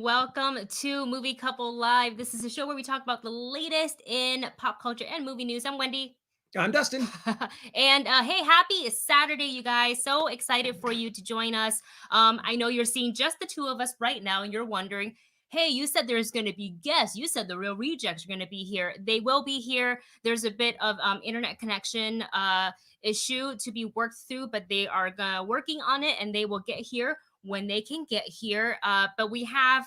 welcome to Movie Couple Live. This is a show where we talk about the latest in pop culture and movie news. I'm Wendy. I'm Dustin. And hey, happy Saturday, you guys. So excited for you to join us. I know you're seeing just the two of us right now, and you're wondering, hey, you said there's going to be guests. You said the real rejects are going to be here. They will be here. There's a bit of internet connection issue to be worked through, but they are working on it, and they will get here when they can get here. But we have,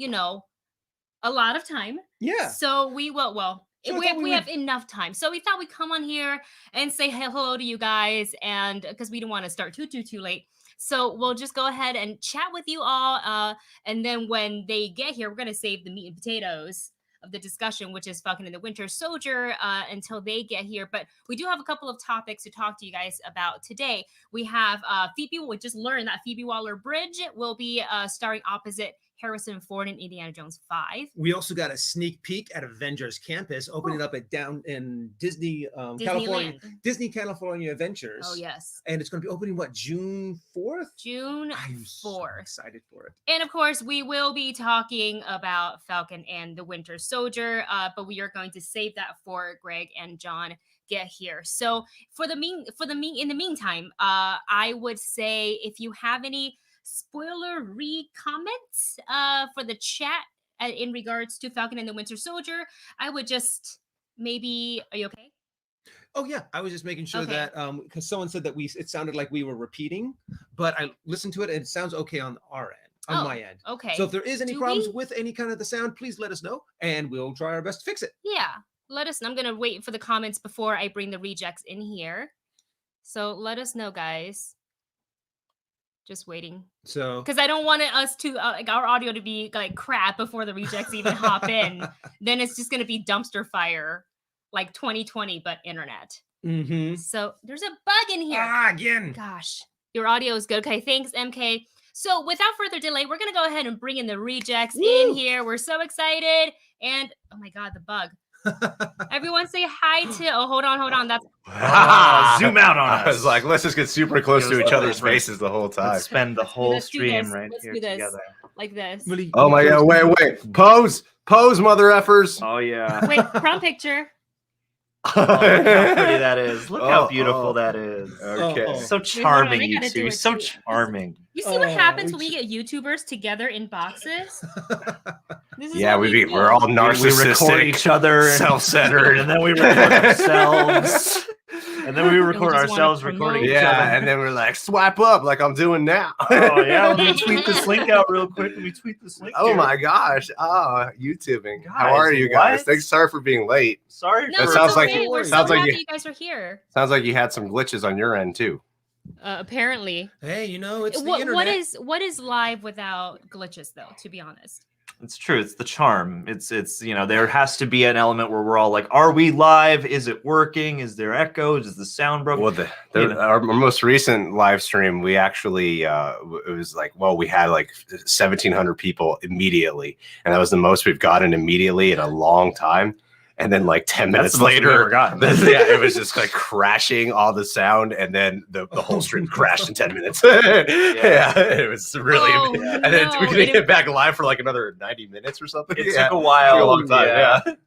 a lot of time. Yeah. So we will, we have enough time. So we thought we'd come on here and say hello to you guys, and because we didn't want to start too late. So we'll just go ahead and chat with you all. And then when they get here, we're going to save the meat and potatoes of the discussion, which is Falcon and the Winter Soldier, until they get here. But we do have a couple of topics to talk to you guys about today. We have Phoebe. We just learned that Phoebe Waller-Bridge will be starring opposite Harrison Ford in Indiana Jones 5. We also got a sneak peek at Avengers Campus, opening up down in Disney, California. Disney California Adventures. Oh, yes. And it's going to be opening, June 4th? June 4th. I'm so excited for it. And of course, we will be talking about Falcon and the Winter Soldier, but we are going to save that for Greg and John get here. So in the meantime, I would say if you have any spoiler-y comments for the chat in regards to Falcon and the Winter Soldier, I would just maybe... Are you okay? Oh, yeah. I was just making sure that, because someone said that it sounded like we were repeating, but I listened to it and it sounds okay on our end, on my end. Okay. So if there is any problems with any kind of the sound, please let us know and we'll try our best to fix it. Yeah. Let us know. I'm going to wait for the comments before I bring the rejects in here. So let us know, guys. Just waiting. So, because I don't want us to our audio to be like crap before the rejects even hop in. Then it's just gonna be dumpster fire, like 2020, but internet. Mm-hmm. So there's a bug in here. Again. Gosh, your audio is good. Okay, thanks, MK. So without further delay, we're gonna go ahead and bring in the rejects in here. We're so excited, and oh my god, the bug. Everyone say hi to... Oh, hold on. That's... Zoom out on us. I was like, let's just get super close to each other's faces the whole time. Let's spend the whole stream right here together. Like this. Oh my god, wait. Pose, mother effers. Oh yeah. Wait, prom picture. Oh, look how pretty that is. Look how beautiful that is. Okay. So charming, you two. So charming. You see what happens when we get YouTubers together in boxes? We're all narcissistic. We record each other, self-centered, and then we record ourselves. And then we record ourselves recording each other. Yeah, and then we're like, swipe up like I'm doing now. Oh, yeah. Let me tweet this link out real quick. Oh, my gosh. YouTubing. Guys, how are you guys? Sorry for being late. Sorry. No, that sounds okay. like We're so happy you guys are here. Sounds like you had some glitches on your end, too. Apparently. Hey, it's the internet. What is live without glitches, though, to be honest? It's true. It's the charm. It's there has to be an element where we're all like, are we live? Is it working? Is there echoes? Is the sound broken? Well, our most recent live stream, we actually, it was like, we had like 1,700 people immediately. And that was the most we've gotten immediately in a long time. And then like 10 minutes later, it was just like crashing all the sound. And then the whole stream crashed in 10 minutes. It was really, and then we couldn't get back live for like another 90 minutes or something. It took a while. Took a long time,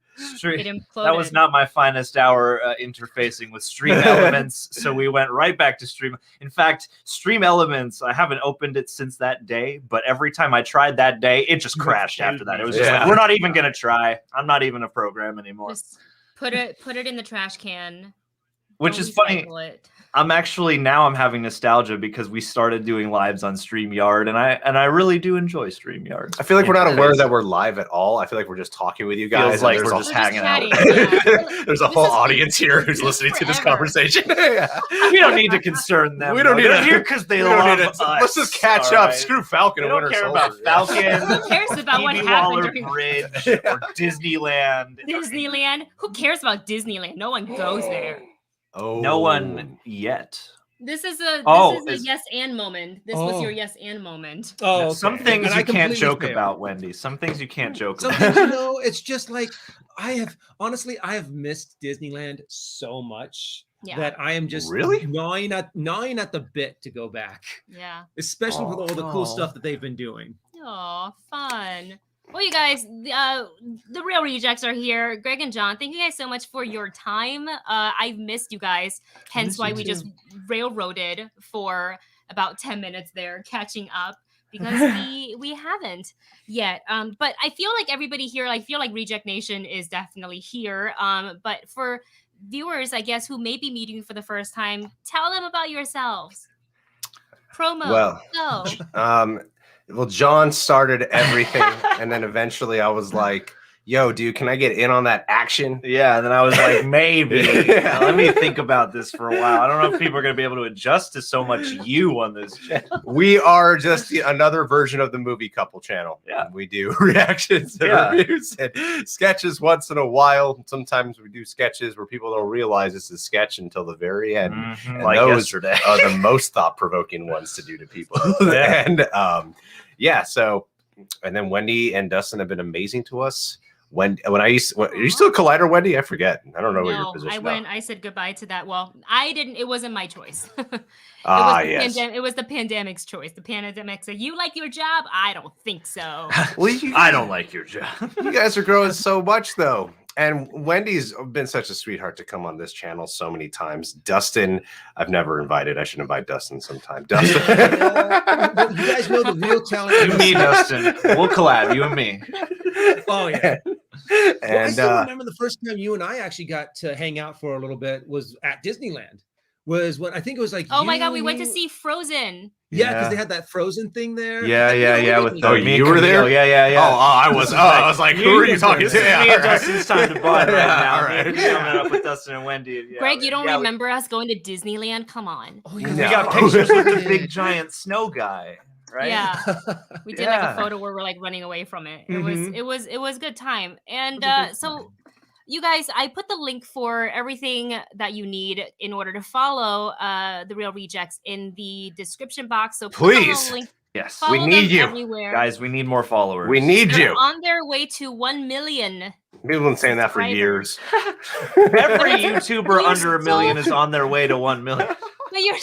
That was not my finest hour interfacing with Stream Elements, so we went right back to Stream. In fact, Stream Elements, I haven't opened it since that day, but every time I tried that day, it just crashed after that. It was just like, we're not even going to try. I'm not even a program anymore. Just put it in the trash can. Which is funny. I'm having nostalgia because we started doing lives on StreamYard, and I really do enjoy StreamYard. I feel like we're not aware that we're live at all. I feel like we're just talking with you guys. Feels like we're just hanging out. There's a whole audience here who's listening to this conversation. We don't need to concern them. We don't need to hear because they love us. Let's just catch up. Screw Falcon and Winter Soldier. We don't care about Falcon. Who cares about what Phoebe happened Waller-Bridge or Disneyland? Disneyland? Who cares about Disneyland? No one goes there. Oh, no one yet. This is a yes and moment. This was your yes and moment. Oh, okay. Some things you can't joke about, Wendy. Some things you can't joke about. It's just like I have missed Disneyland so much that I am just really gnawing at the bit to go back. Yeah. Especially with all the cool stuff that they've been doing. Oh, fun. Well, you guys, the real rejects are here. Greg and John, thank you guys so much for your time. I've missed you guys, hence why we just railroaded for about 10 minutes there, catching up. Because we haven't yet. But I feel like everybody here, I feel like Reject Nation is definitely here. But for viewers, I guess, who may be meeting you for the first time, tell them about yourselves. Promo. Well, John started everything, and then eventually I was like, yo, dude, can I get in on that action? Yeah, and then I was like, maybe. Let me think about this for a while. I don't know if people are going to be able to adjust to so much you on this channel. We are just another version of the Movie Couple channel. Yeah. We do reactions and reviews and sketches once in a while. Sometimes we do sketches where people don't realize it's a sketch until the very end. And like those yesterday. are the most thought-provoking ones to do to people. And and then Wendy and Dustin have been amazing to us. Are you still a Collider, Wendy? I forget. I don't know what your position is. I said goodbye to that. Well, I didn't. It wasn't my choice. It was the pandemic's choice. The pandemic said, "You like your job? I don't think so." Well, I don't like your job. You guys are growing so much, though. And Wendy's been such a sweetheart to come on this channel so many times. Dustin, I've never invited. I should invite Dustin sometime. Dustin. Well, you guys know the real talent. You and me, Dustin. We'll collab, you and me. Oh, yeah. And I still remember the first time you and I actually got to hang out for a little bit was at Disneyland. Was when I think it was like, oh my God, we went to see Frozen. Yeah, because they had that Frozen thing there. Yeah. With you were there? Yeah. Oh, I was. I was like, who are you talking to? Me and Dustin's time to bond right now. All right. Coming up with Dustin and Wendy. Yeah, Greg, you don't remember us going to Disneyland? Come on. Oh, yeah. We got pictures with the big giant snow guy. Right? Yeah, we did like a photo where we're like running away from it. It was good time. And so you guys, I put the link for everything that you need in order to follow the Real Rejects in the description box. So please, link, yes, we need you everywhere. Guys. We need more followers. We need They're you on their way to 1 million. People have been saying that for years. Every YouTuber under 1 million is on their way to 1 million. But you're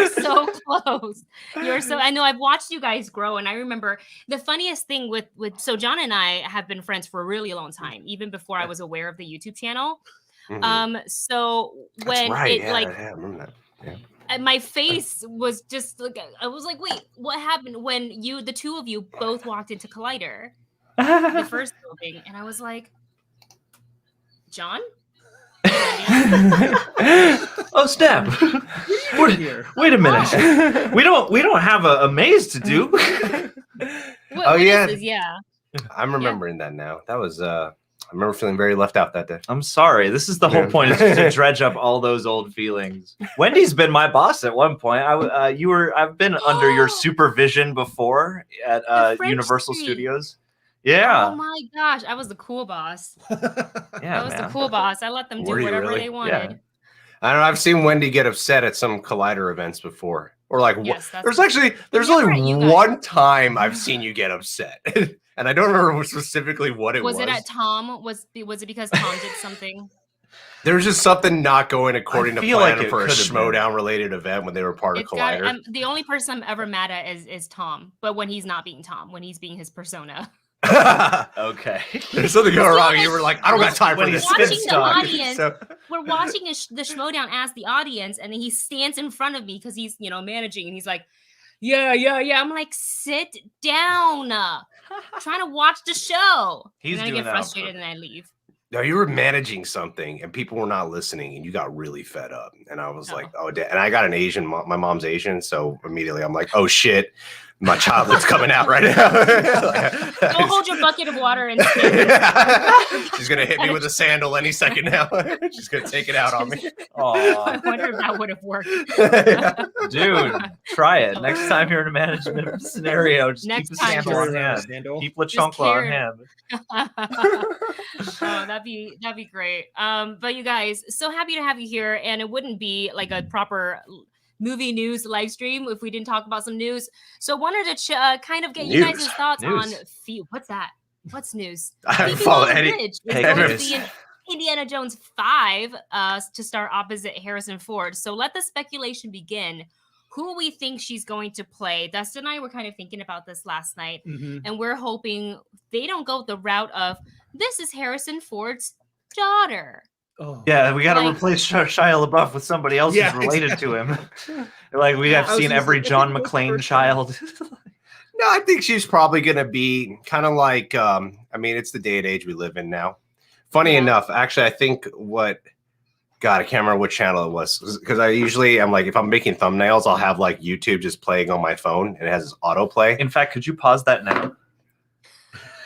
so close. I know I've watched you guys grow, and I remember the funniest thing with so John and I have been friends for a really long time, even before I was aware of the YouTube channel. So when I remember that. And my face was just like, I was like, wait, what happened when the two of you both walked into Collider, the first building, and I was like, John? Oh snap! Wait a minute. We don't have a maze to do. Yeah. I'm remembering that now. That was I remember feeling very left out that day. I'm sorry. This is the whole point, is to dredge up all those old feelings. Wendy's been my boss at one point. I've been under your supervision before at Universal Studios. Yeah. Oh my gosh, I was the cool boss. Yeah, I was the cool boss. I let them do whatever they wanted. Yeah. I don't know. I've seen Wendy get upset at some Collider events before, or like there's only one time I've seen you get upset, and I don't remember specifically what it was. Was it at Tom? Was it because Tom did something? There was just something not going according to plan for a Schmodown related event when they were part of Collider. The only person I'm ever mad at is Tom, but when he's not being Tom, when he's being his persona. Okay. There's something going wrong. You were like, I don't got time for this. We're watching the Schmodown as the audience, and then he stands in front of me because he's managing, and he's like, yeah. I'm like, sit down. Trying to watch the show. And then I get frustrated and I leave. No, you were managing something and people were not listening and you got really fed up. And I was like, oh, and I got an Asian, my mom's Asian. So immediately I'm like, oh shit, my childhood's coming out right now. Don't hold your bucket of water and she's going to hit me with a sandal any second now. She's going to take it out on me. I wonder if that would have worked. Dude, try it. Next time you're in a management scenario, just keep the sandal on hand. Keep La Chancla on hand. Oh, that'd be great. But you guys, so happy to have you here. And it wouldn't be like a proper movie news live stream if we didn't talk about some news. So wanted to kind of get you guys' thoughts on what's that? What's news? I follow Eddie. Indiana Jones 5 to star opposite Harrison Ford. So let the speculation begin. who we think she's going to play. Dustin and I were kind of thinking about this last night, and we're hoping they don't go the route of this is Harrison Ford's daughter. Oh. Yeah, we got to replace Shia LaBeouf with somebody else who's related to him. Like we have seen every John McClane child. No, I think she's probably going to be kind of like, I mean, it's the day and age we live in now. Funny enough, actually, I think God, I can't remember what channel it was, because I'm like, if I'm making thumbnails, I'll have like YouTube just playing on my phone and it has autoplay. In fact, could you pause that now?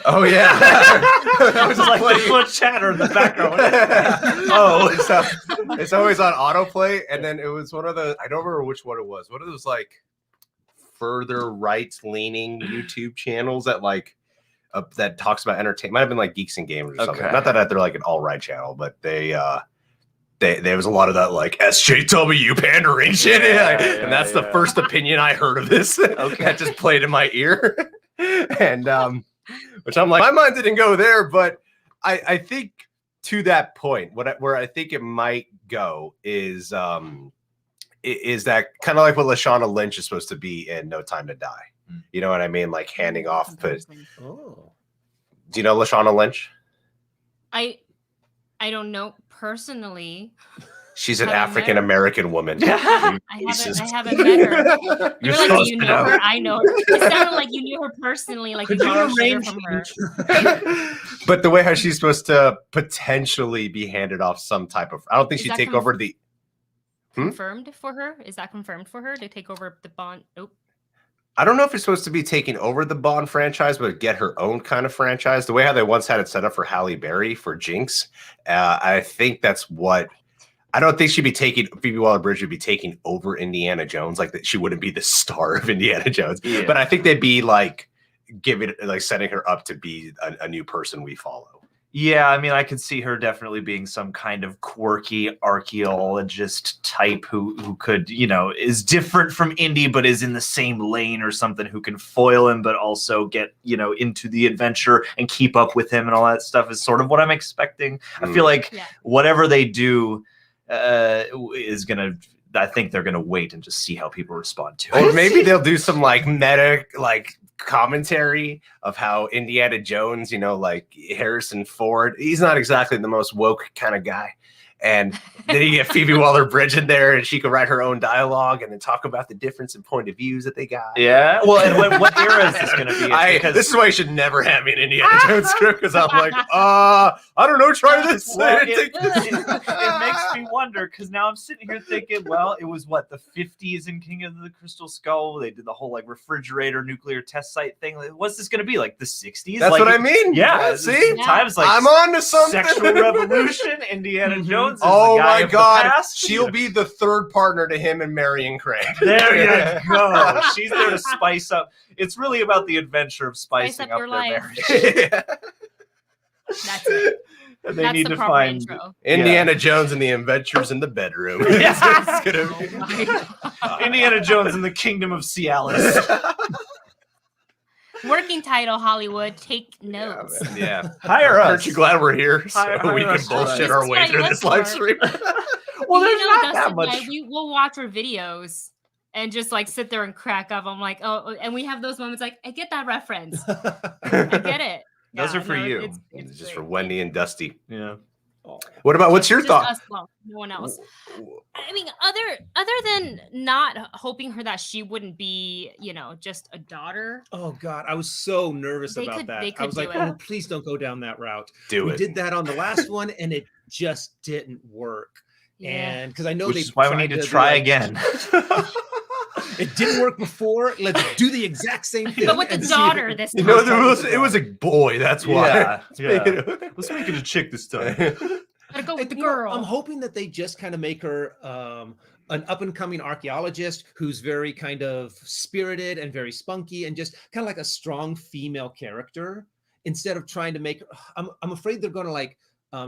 Oh yeah, I was like there's little chatter in the background. It's always on autoplay, and then it was one of the, I don't remember which one it was. One of those like further right-leaning YouTube channels that like that talks about entertainment. Might have been like Geeks and Gamers or something. Not that they're like an all-right channel, but there was a lot of that like SJW pandering shit, and that's the first opinion I heard of this. That just played in my ear, and which I'm like, my mind didn't go there, but I think to that point, where I think it might go is that kind of like what Lashana Lynch is supposed to be in No Time to Die. You know what I mean? Like handing off. Do you know Lashana Lynch? I don't know personally. She's an African American woman. I haven't met her. You're like, you know her. I know her. It sounded like you knew her personally, like you know her from her. But the way how she's supposed to potentially be handed off some type of, I don't think she'd take over the. Confirmed for her? Is that confirmed for her to take over the Bond? Nope. I don't know if it's supposed to be taking over the Bond franchise, but get her own kind of franchise. The way how they once had it set up for Halle Berry for Jinx, I think that's what. I don't think she'd be taking, Phoebe Waller-Bridge would be taking over Indiana Jones. Like that, she wouldn't be the star of Indiana Jones. Yeah. But I think they'd be like setting her up to be a new person we follow. Yeah, I mean, I could see her definitely being some kind of quirky archaeologist type who could, is different from Indy, but is in the same lane or something, who can foil him, but also get, into the adventure and keep up with him and all that stuff is sort of what I'm expecting. I feel like whatever they do is going to, I think they're going to wait and just see how people respond to it. Or maybe they'll do some like meta, like commentary of how Indiana Jones, like Harrison Ford, he's not exactly the most woke kind of guy. And then you get Phoebe Waller-Bridge in there, and she could write her own dialogue and then talk about the difference in point of views that they got. Yeah. Well, and what era is this going to be? This is why you should never have me an Indiana Jones script, because I'm like, I don't know, try this. Well, it makes me wonder, because now I'm sitting here thinking, well, it was what, the 50s in King of the Crystal Skull? They did the whole like refrigerator nuclear test site thing. Like, what's this going to be, like the 60s? That's like, what I mean. Yeah. See? Times like I'm on to something. Sexual revolution, Indiana Jones. Oh my God! She'll be the third partner to him and Marion Craig. There you go. She's there to spice up. It's really about the adventure of spicing up their marriage. That's it. And they need to find Indiana Jones and the Adventures in the Bedroom. It's gonna be Indiana Jones in the Kingdom of Cialis. Working title, Hollywood. Take notes. Yeah. Hire us. Aren't you glad we're here so we can bullshit our way through this live stream? Well, there's not that much. We'll watch our videos and just like sit there and crack up. I'm like, oh, and we have those moments like, I get that reference. I get it. Those are for you. It's just for Wendy and Dusty. Yeah. What's your thought? No one else. I mean, other than not hoping her that she wouldn't be, just a daughter. Oh God, I was so nervous about that. I was like, oh, please don't go down that route. We did that on the last one, and it just didn't work. Yeah. And because I know which is why we need to try again. It didn't work before. Let's do the exact same thing. But with the daughter this time. It was a boy. That's why. Let's make it a chick this time. Gotta go with the girl. I'm hoping that they just kind of make her an up-and-coming archaeologist who's very kind of spirited and very spunky and just kind of like a strong female character, instead of trying to make her, I'm afraid they're going to like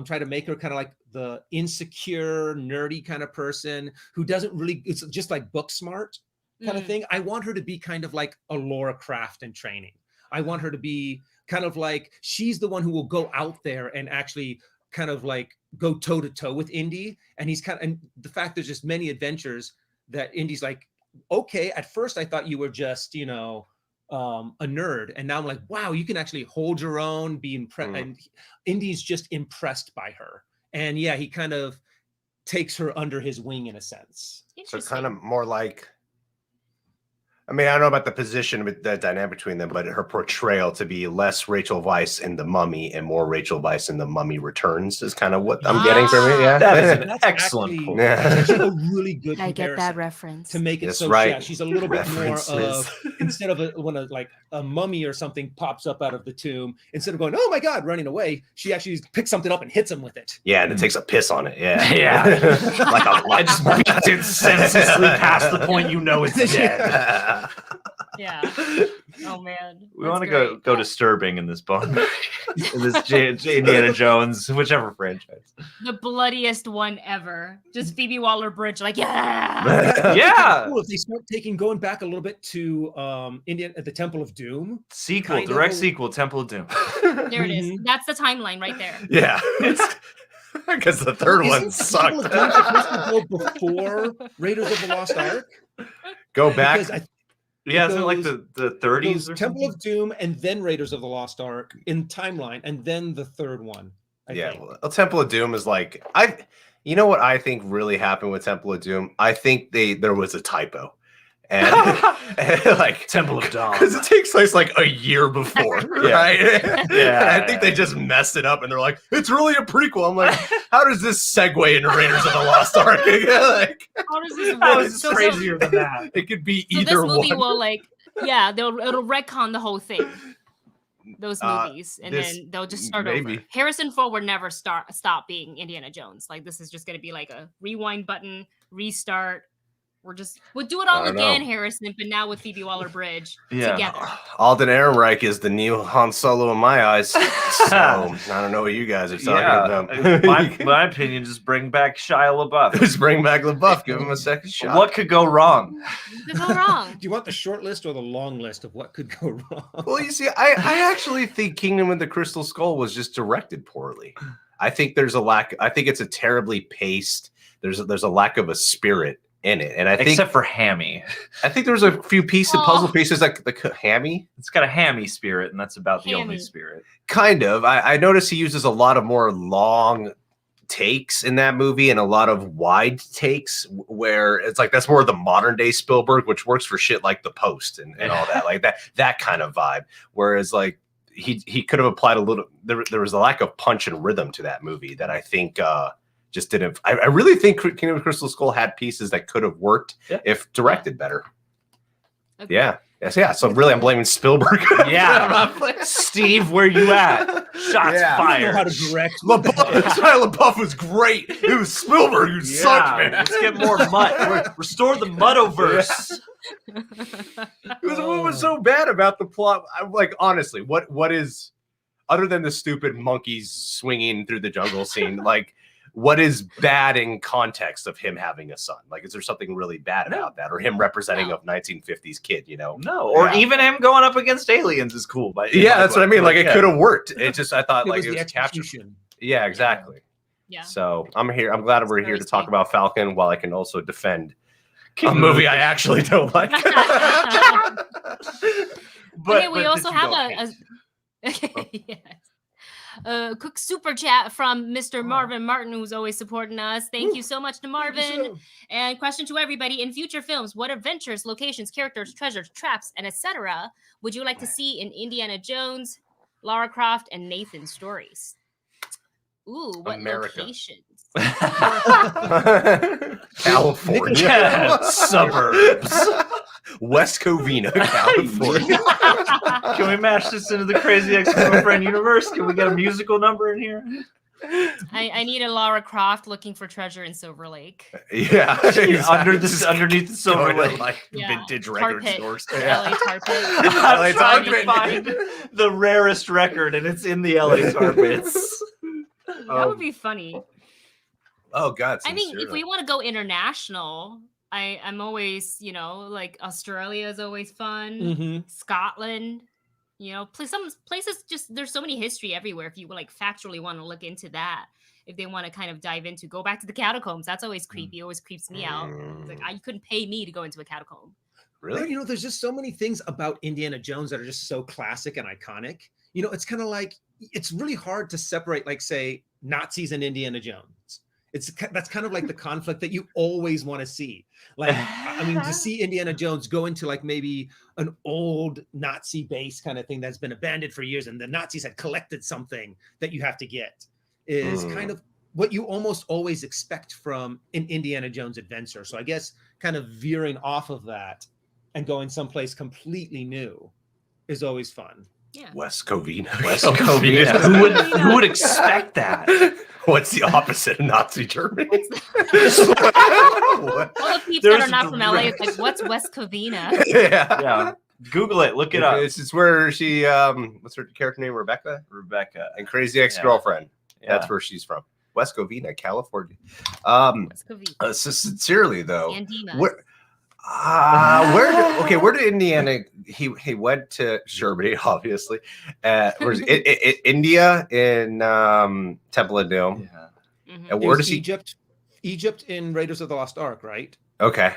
try to make her kind of like the insecure, nerdy kind of person who doesn't really, it's just like book smart kind of thing. I want her to be kind of like a Laura Croft in training. I want her to be kind of like, she's the one who will go out there and actually kind of like go toe to toe with Indy. And he's and the fact there's just many adventures that Indy's like, okay, at first I thought you were just, you know, a nerd, and now I'm like, wow, you can actually hold your own, be impressed. And Indy's just impressed by her, and yeah, he kind of takes her under his wing in a sense. So kind of more like, I mean, I don't know about the position, the dynamic between them, but her portrayal to be less Rachel Weisz in The Mummy and more Rachel Weisz in The Mummy Returns is kind of what I'm getting from it. Yeah, that is an excellent point. That's actually a really good I get that comparison reference. to make it That's so right. yeah, she's a little bit more of, instead of when like a mummy or something pops up out of the tomb, instead of going, oh my God, running away, she actually picks something up and hits him with it. Yeah, and it takes a piss on it. Yeah, Yeah. like I just beats it senselessly past the point you know it's dead. Yeah. Oh man. We want to go disturbing in this book. In this Indiana Jones, whichever franchise. The bloodiest one ever. Just Phoebe Waller-Bridge, like, yeah. Yeah. Cool if they start going back a little bit to the Temple of Doom. Sequel, direct sequel, Temple of Doom. There it is. That's the timeline right there. Yeah. Because the third one sucked. Temple of Doom supposed to go before Raiders of the Lost Ark? Go back. Because Yeah, isn't it like the 30s? Or Temple of Doom and then Raiders of the Lost Ark in timeline, and then the third one. I think. Well, Temple of Doom is like you know what I think really happened with Temple of Doom? I think there was a typo. And like Temple of Dawn, because it takes place like a year before, right? Yeah, and I think they just messed it up, and they're like, "It's really a prequel." I'm like, "How does this segue into Raiders of the Lost Ark?" Like, how does this How work? is crazier than that? It could be So either this movie one. will it'll retcon the whole thing. Those movies, and then they'll just start over. Harrison Ford would never stop being Indiana Jones. Like this is just going to be like a rewind button, restart. We'll do it all again, Harrison, but now with Phoebe Waller-Bridge together. Alden Ehrenreich is the new Han Solo in my eyes. So I don't know what you guys are talking about. My opinion, just bring back Shia LaBeouf. Just bring back LaBeouf. Give him a second shot. What could go wrong? What could go wrong? Do you want the short list or the long list of what could go wrong? Well, you see, I actually think Kingdom of the Crystal Skull was just directed poorly. I think there's a lack. I think it's a terribly paced. There's a lack of a spirit in it, and I think except for Hammy, I think there's a few puzzle pieces like the Hammy. It's got a Hammy spirit, and that's about the only spirit. Kind of. I noticed he uses a lot of more long takes in that movie and a lot of wide takes where it's like that's more the modern day Spielberg, which works for shit like The Post and all that, like that kind of vibe. Whereas like he could have applied a little. There was a lack of punch and rhythm to that movie that I think. Just didn't. I really think Kingdom of Crystal Skull had pieces that could have worked if directed better. Okay. Yeah. So really, I'm blaming Spielberg. Yeah, Steve, where you at? Shots fired. I don't know how to direct. Shia LaBeouf was great. It was Spielberg who sucked, man. Let's get more mud. Restore the Mudoverse. What was so bad about the plot? I'm like, honestly, what is other than the stupid monkeys swinging through the jungle scene, like? What is bad in context of him having a son? Like, is there something really bad about that, or him representing a 1950s kid? You know, or even him going up against aliens is cool. But that's what I mean. Like, it could have worked. It just, I thought, like, it was captured. Yeah, exactly. Yeah. So I'm here. I'm glad we're here to talk about Falcon, while I can also defend a movie I actually don't like. But we also have yes. Quick super chat from Mr. Marvin Martin, who's always supporting us. Thank you so much to Marvin. And question to everybody: in future films, what adventures, locations, characters, treasures, traps, and etc. would you like to see in Indiana Jones, Lara Croft, and Nathan's stories? Ooh, what locations? California suburbs. West Covina, California. Can we match this into the Crazy Ex-Girlfriend universe? Can we get a musical number in here? I need a Lara Croft looking for treasure in Silver Lake. Yeah, exactly. Underneath the Silver Lake, like vintage record stores. LA Tar Pit. I'm trying to find the rarest record, and it's in the LA Tar Pits. That would be funny. Oh God! I mean, if we want to go international, I'm always, like Australia is always fun. Mm-hmm. Scotland, some places just there's so many history everywhere. If you like factually want to look into that, if they want to kind of dive into, go back to the catacombs. That's always creepy. Always creeps me out. It's like you couldn't pay me to go into a catacomb. Really? You know, there's just so many things about Indiana Jones that are just so classic and iconic. You know, it's kind of like, it's really hard to separate, like, say, Nazis and Indiana Jones. That's kind of like the conflict that you always want to see. Like, I mean, to see Indiana Jones go into like maybe an old Nazi base kind of thing that's been abandoned for years, and the Nazis had collected something that you have to get, is kind of what you almost always expect from an Indiana Jones adventure. So I guess kind of veering off of that and going someplace completely new is always fun. Yeah. West Covina. West Covina. Who would expect that? What's the opposite of Nazi Germany? All the people that are not from LA, it's like, what's West Covina? Yeah. Google it. Look it up. This is where she, what's her character name? Rebecca? And Crazy Ex-Girlfriend. Yeah. That's where she's from. West Covina, California. West Covina. So sincerely, though, Andina. where did Indiana? He went to Germany, obviously. Where's India in Temple of Doom? Yeah. And where does he? Egypt in Raiders of the Lost Ark, right? Okay.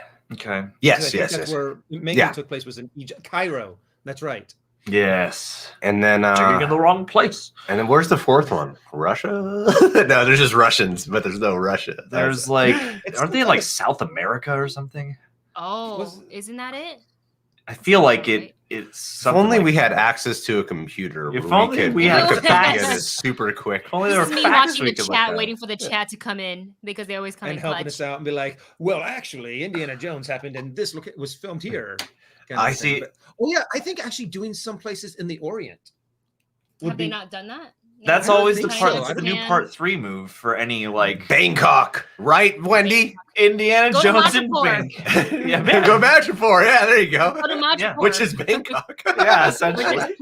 Yes. That's where Megan took place, was in Egypt, Cairo. That's right. Yes. And then Checking in the wrong place. And then where's the fourth one? Russia? No, there's just Russians, but there's no Russia. There's like, aren't they in like South America or something? Oh, isn't that it? I feel like it's If something. only like we had access to a computer. If where only we had could facts. get it super quick. If only there This were is me facts watching we the could look chat, at. waiting for the chat to come in because they always come And in helping clutch. us out and be like, well, actually, Indiana Jones happened and this was filmed here. kind of I thing. see. But, oh yeah, I think actually doing some places in the Orient. Have they not done that? That's I don't always the think part. so. That's I the don't- new part 3 move for any like Bangkok, right, Wendy? Indiana Go to Jones and Madripoor. Bangkok. Yeah, Go Madripoor. Yeah, there you go. Go to Madripoor. Which is Bangkok. Yeah, essentially.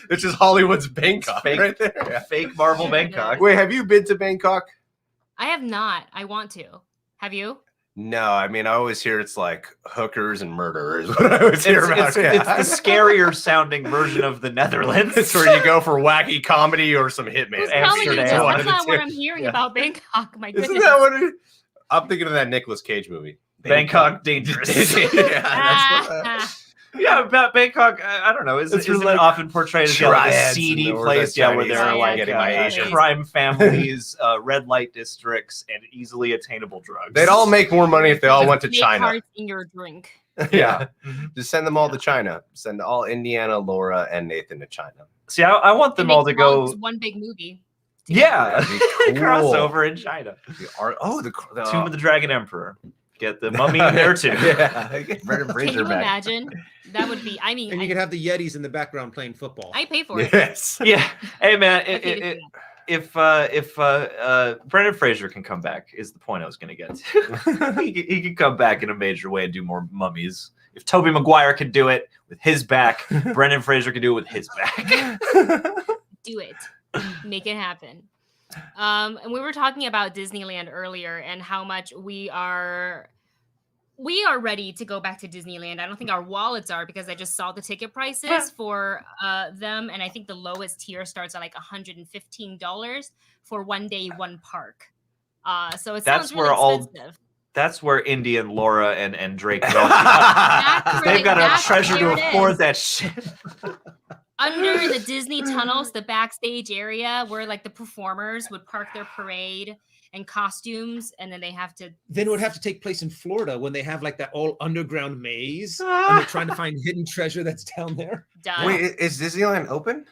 Which is Hollywood's Bangkok, Fake- right there. Yeah. Fake Marvel Yeah, Bangkok. Wait, have you been to Bangkok? I have not. I want to. Have you? No, I mean I always hear it's like hookers and murderers. What I always hear about. It's the scarier sounding version of the Netherlands. It's where you go for wacky comedy or some hitman. Who's telling you this? Amsterdam. That's not what I'm hearing about Bangkok. My goodness. Isn't that what it? I'm thinking of that Nicolas Cage movie. Bangkok Dangerous. Yeah, that's what, Yeah, about Bangkok, I don't know. Isn't it like often portrayed as like a triads seedy and- or place? the Yeah, where Chinese there are like getting my Asian. crime families, red light districts, and easily attainable drugs. They'd all make more money if they all went to Make China. hearts in your drink. Yeah, Mhm. just send them all to China. Send all Indiana, Laura, and Nathan to China. See, I want them It all makes to go. one big movie. Yeah, That'd be cool. crossover in China. The Tomb of the Dragon Emperor. Get the mummy in there too. Yeah, get Brendan Can Fraser you back. imagine? That would be. I mean, And you could have the Yetis in the background playing football. I pay for it. Yes. Yeah. Hey man, I pay to see if Brendan Fraser can come back is the point I was going to get to. he can come back in a major way and do more mummies. If Tobey Maguire could do it with his back, Brendan Fraser could do it with his back. Do it. Make it happen. And we were talking about Disneyland earlier and how much we are ready to go back to Disneyland. I don't think our wallets are, because I just saw the ticket prices for them, and I think the lowest tier starts at like $115 for 1 day, one park. So it That's sounds where really expensive. That's where Indy and Laura and Drake go. That's They've got a that's treasure where to it afford is. that shit. Under the Disney tunnels, the backstage area where like the performers would park their parade and costumes, and then they have to. Then it would have to take place in Florida when they have like that all underground maze and they're trying to find hidden treasure that's down there. Done. Wait, is Disneyland open?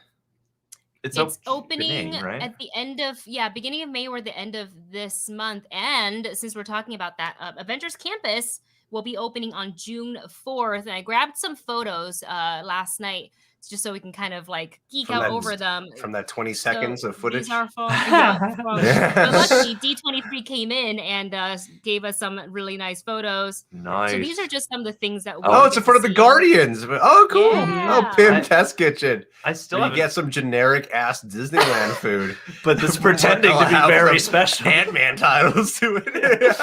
It's opening right? at the end of beginning of May or the end of this month. And since we're talking about that, Avengers Campus will be opening on June 4th. And I grabbed some photos last night just so we can kind of like geek From out that- over them. From that 20 seconds of footage? These are from, but luckily D23 came in and gave us some really nice photos. Nice. So these are just some of the things that. Oh, it's in front of the Guardians. Oh, cool. Yeah. Oh, Pim I- Test Kitchen. I still You haven't, get some generic ass Disneyland food, but it's pretending to be Have very some special. Ant-Man titles to it.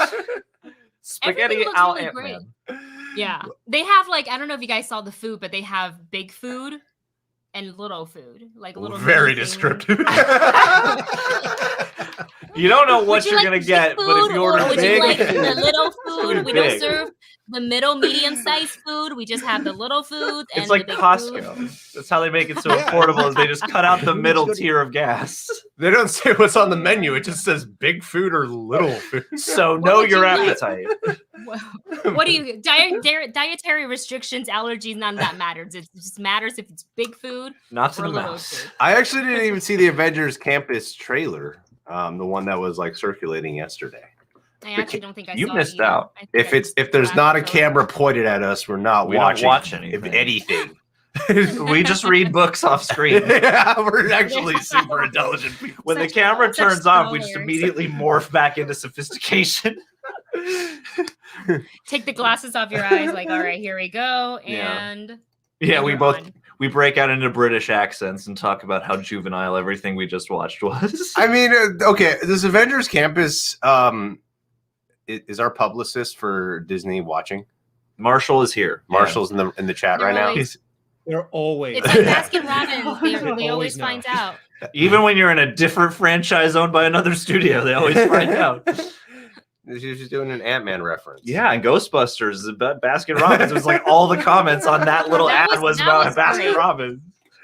Spaghetti Everything looks Al really Ant-Man. Yeah, they have like, I don't know if you guys saw the food, but they have big food. and little food, like little. Very descriptive. You don't know what Would you you're like gonna big get, but if food, you or order would big, you like the little food? We don't big. serve the middle, medium-sized food. We just have the little food and It's like the big Costco. food. That's how they make it so Yeah. affordable. Is they just cut out the You need to middle go to- tier of gas. They don't say what's on the menu. It just says big food or little food. So know would your you like? appetite. What do you dietary restrictions, allergies? None of that matters. It just matters if it's big food Not to or the little mouse. food. I actually didn't even see the Avengers Campus trailer, the one that was like circulating yesterday. I actually don't think I You saw missed it either. out. I think If I it's just if there's laughed not a at it. camera pointed at us, we're not We don't watching. watch anything. If anything. We just read books off screen. Yeah, we're actually super intelligent people. When the Such- camera such turns off, we just scholars. immediately morph back into sophistication. Take the glasses off your eyes. Like, all right, here we go. Yeah. And Yeah, and we you're both on. we break out into British accents and talk about how juvenile everything we just watched was. I mean, okay, this Avengers Campus is our publicist for Disney watching. Marshall is here. Marshall's in the chat They're right now. always- They're always. It's like Baskin Robbins. They Always always know. find out. Yeah. Even when you're in a different franchise owned by another studio, they always find out. She's doing an Ant-Man reference. Yeah, and Ghostbusters, Baskin Robbins was like all the comments on that little That ad was that about was Baskin great. Robbins.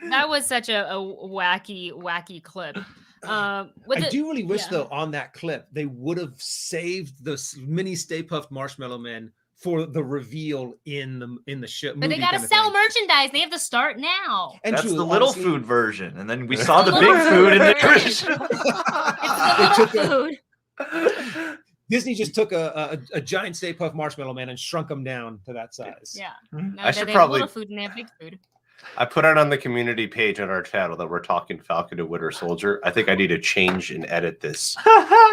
That was such a wacky clip. I do really wish, though, on that clip, they would have saved the mini Stay Puft Marshmallow Men for the reveal in the show. But they gotta sell merchandise. They have to start now. And That's true, the little honestly, food version, and then we saw the the big little food in the food original. It's the little food. Disney just took a giant Stay Puft Marshmallow Man and shrunk them down to that size. Yeah. Mhm. No, I should they probably- have little food and they have big food. I put it on the community page on our channel that we're talking Falcon and Winter Soldier. I think I need to change and edit this.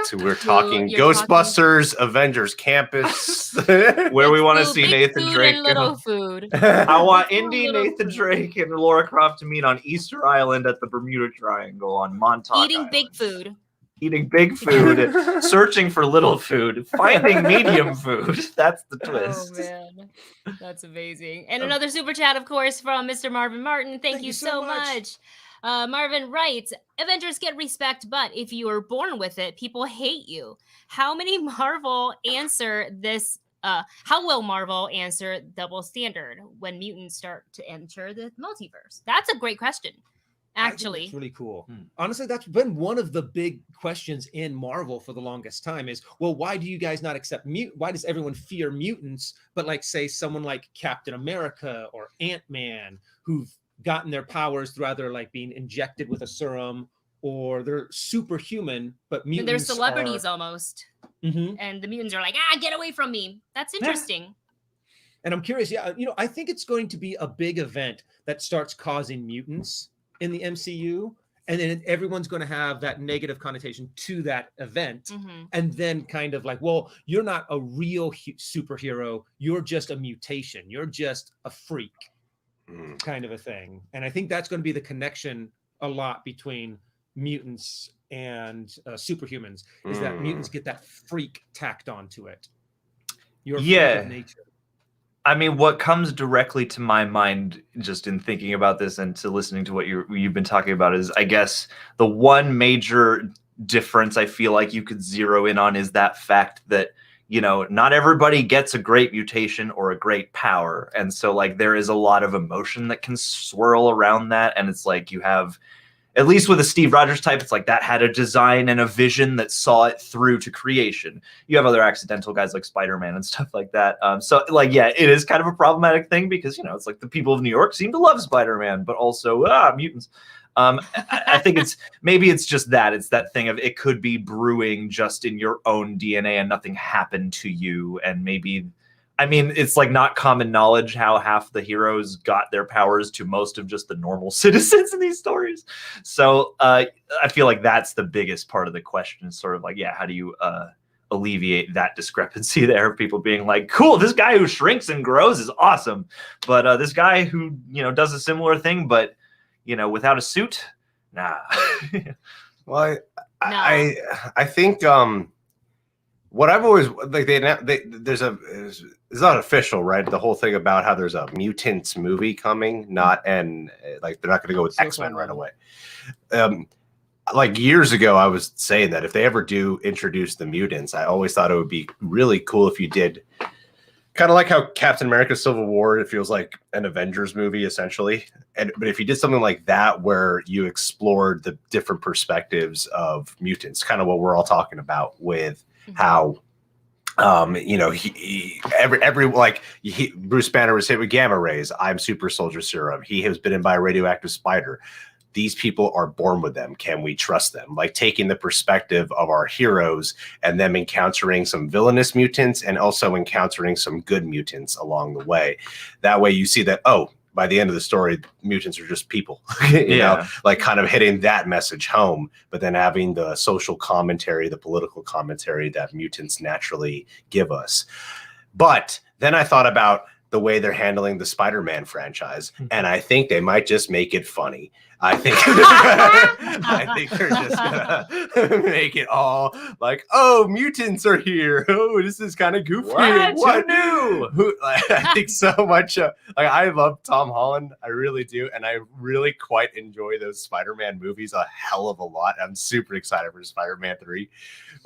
So we're talking you're Ghostbusters, Avengers Campus. Where we want to Food, see big Nathan food Drake and go. little food. I want Big food, Indy, little Nathan food. Drake, and Laura Croft to meet on Easter Island at the Bermuda Triangle on Montauk Eating big Island. food. Eating big food, searching for little food, finding medium food. That's the twist. Oh man, that's amazing. And another super chat, of course, from Mr. Marvin Martin. Thank you so much. Marvin writes, Avengers get respect, but if you are born with it, people hate you. How will Marvel answer double standard when mutants start to enter the multiverse? That's a great question. Actually, it's really cool. Hmm. Honestly, that's been one of the big questions in Marvel for the longest time is, well, why do you guys not accept why does everyone fear mutants? But like, say, someone like Captain America or Ant-Man, who've gotten their powers through either like being injected with a serum or they're superhuman, but mutants they're celebrities are... almost. Mhm. And the mutants are like, get away from me. That's interesting. And I'm curious, I think it's going to be a big event that starts causing mutants in the MCU, and then everyone's going to have that negative connotation to that event, Mhm. and then kind of like, well, you're not a real superhero, you're just a mutation, you're just a freak, kind of a thing. And I think that's going to be the connection a lot between mutants and superhumans, is that mutants get that freak tacked onto it. You're a freak of nature. I mean, what comes directly to my mind just in thinking about this and to listening to what you've been talking about is, I guess, the one major difference I feel like you could zero in on is that fact that, not everybody gets a great mutation or a great power. And so like there is a lot of emotion that can swirl around that. And it's like you have, at least with a Steve Rogers type, it's like that had a design and a vision that saw it through to creation. You have other accidental guys like Spider-Man and stuff like that. So like, yeah, it is kind of a problematic thing because, it's like the people of New York seem to love Spider-Man, but also mutants. I think maybe it's just that. It's that thing of it could be brewing just in your own DNA and nothing happened to you. And maybe, I mean, it's like not common knowledge how half the heroes got their powers to most of just the normal citizens in these stories. So I feel like that's the biggest part of the question. Sort of like, how do you alleviate that discrepancy there? People being like, cool, this guy who shrinks and grows is awesome. But this guy who, does a similar thing, but, without a suit, nah. Well, I think what I've always like there's it's not official, right? The whole thing about how there's a Mutants movie coming, like they're not going to go with X-Men right away. Like years ago, I was saying that if they ever do introduce the mutants, I always thought it would be really cool if you did kind of like how Captain America Civil War, it feels like an Avengers movie essentially. But if you did something like that where you explored the different perspectives of mutants, kind of what we're all talking about with how Bruce Banner was hit with gamma rays. I'm super soldier serum. He has been bitten by a radioactive spider. These people are born with them. Can we trust them? Like taking the perspective of our heroes and them encountering some villainous mutants and also encountering some good mutants along the way. That way you see that, oh, by the end of the story, mutants are just people, you know, like kind of hitting that message home, but then having the social commentary, the political commentary that mutants naturally give us. But then I thought about the way they're handling the Spider-Man franchise, and I think they might just make it funny. I think they're just gonna make it all like, oh, mutants are here. Oh, this is kind of goofy. What new? I think so much. Like I love Tom Holland, I really do, and I really quite enjoy those Spider-Man movies a hell of a lot. I'm super excited for Spider-Man 3,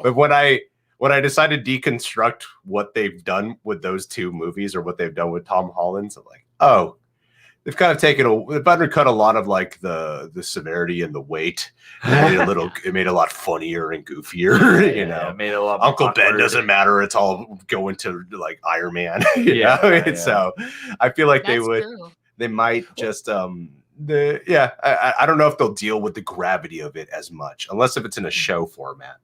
but when I decided to deconstruct what they've done with those two movies or what they've done with Tom Holland, I'm like, oh, they've kind of they've undercut a lot of like the severity and the weight. It made it a lot funnier and goofier. You know, it made it a lot. Uncle Ben doesn't matter. It's all going to like Iron Man. So I feel like they might just I don't know if they'll deal with the gravity of it as much, unless if it's in a show format.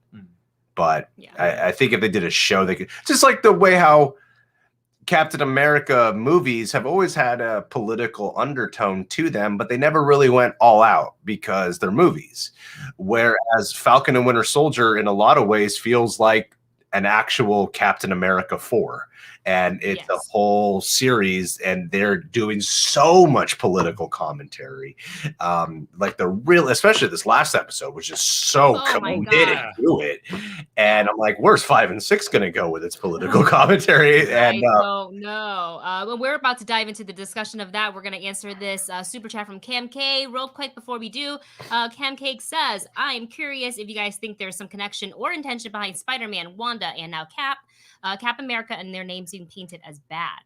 But I think if they did a show, they could, just like the way how Captain America movies have always had a political undertone to them, but they never really went all out because they're movies. Whereas Falcon and Winter Soldier, in a lot of ways, feels like an actual Captain America 4. And it's a whole series, and they're doing so much political commentary. Like especially this last episode, was just so committed to it. And I'm like, where's 5 and 6 going to go with its political commentary? And well, we're about to dive into the discussion of that. We're going to answer this super chat from Cam K real quick before we do. Cam K says, I am curious if you guys think there's some connection or intention behind Spider-Man, Wanda, and now Cap America, and their names being painted as bad.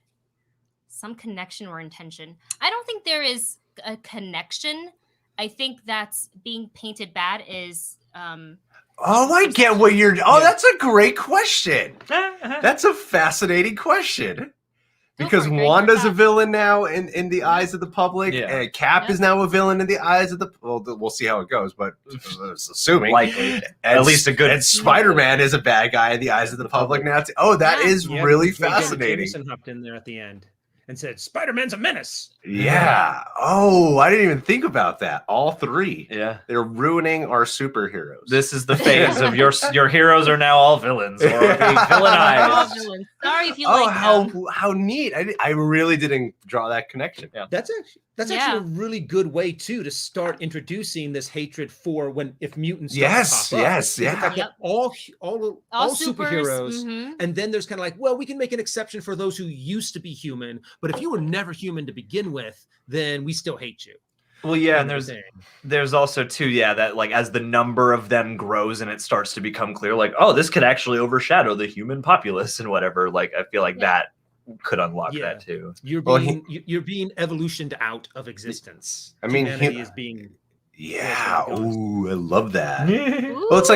Some connection or intention. I don't think there is a connection. I think that's being painted bad is I get what you're that's a great question. That's a fascinating question. Because Wanda's a villain now in the eyes of the public, and Cap is now a villain in the eyes of the. Well, we'll see how it goes, but assuming likely at least a good. And Spider-Man is a bad guy in the eyes of the public now. Oh, that is really fascinating. Jameson hopped in there at the end and said, "Spider-Man's a menace." Yeah. Oh, I didn't even think about that. All three. Yeah. They're ruining our superheroes. This is the phase of your heroes are now all villains or being villainized. Sorry if you like how neat. I really didn't draw that connection. Yeah. That's actually a really good way too to start introducing this hatred for if mutants pop up. All superheroes, and then there's kind of like, well, we can make an exception for those who used to be human, but if you were never human to begin with, then we still hate you. Well, yeah, and there's also too, that like as the number of them grows and it starts to become clear, like, oh, this could actually overshadow the human populace and whatever. Like, I feel like that could unlock that too. You're being evolutioned out of existence. I mean, humanity is being. Yeah. Ooh, I love that. Well, it's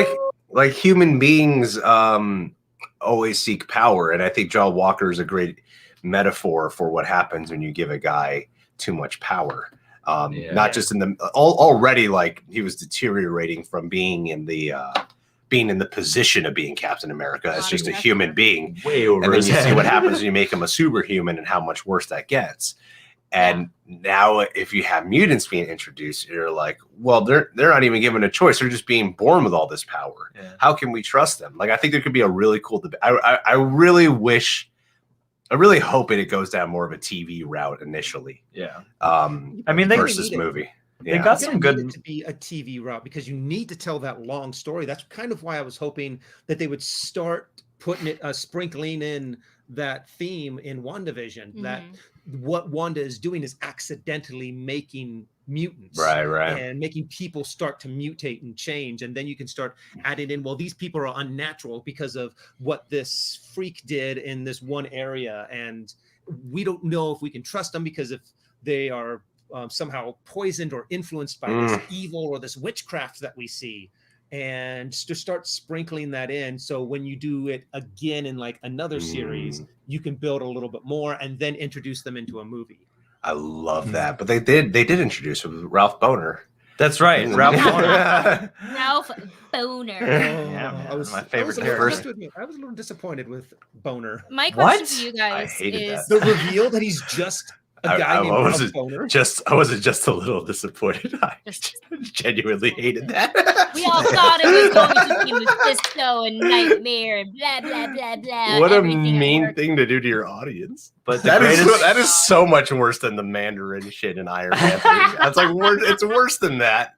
like human beings always seek power, and I think John Walker is a great metaphor for what happens when you give a guy too much power. Not just in the already, like he was deteriorating from being in the position of being Captain America as just a human being. Way over, and then you see what happens when you make him a superhuman and how much worse that gets. And now, if you have mutants being introduced, you're like, well, they're not even given a choice; they're just being born with all this power. Yeah. How can we trust them? Like, I think there could be a really cool debate. I really hope it goes down more of a TV route initially. Yeah. I mean, versus movie. They got some good to be a TV route because you need to tell that long story. That's kind of why I was hoping that they would start putting it, sprinkling in that theme in WandaVision, that what Wanda is doing is accidentally making mutants, right, and making people start to mutate and change, and then you can start adding in, well, these people are unnatural because of what this freak did in this one area, and we don't know if we can trust them because if they are somehow poisoned or influenced by this evil or this witchcraft that we see, and to start sprinkling that in. So when you do it again in like another series, you can build a little bit more and then introduce them into a movie. I love that. But they did introduce him with Ralph Boner. That's right, Ralph Boner. Ralph Boner. Yeah, that was my favorite character. I was a little disappointed with Boner. My question for you guys is the reveal that he's just a guy named Ralph Boner. I wasn't just a little disappointed. I genuinely hated that. We all thought it was going to be Mephisto and Nightmare and blah blah blah blah. What a mean thing to do to your audience. But that is so much worse than the Mandarin shit in Iron Man 3. That's like it's worse than that.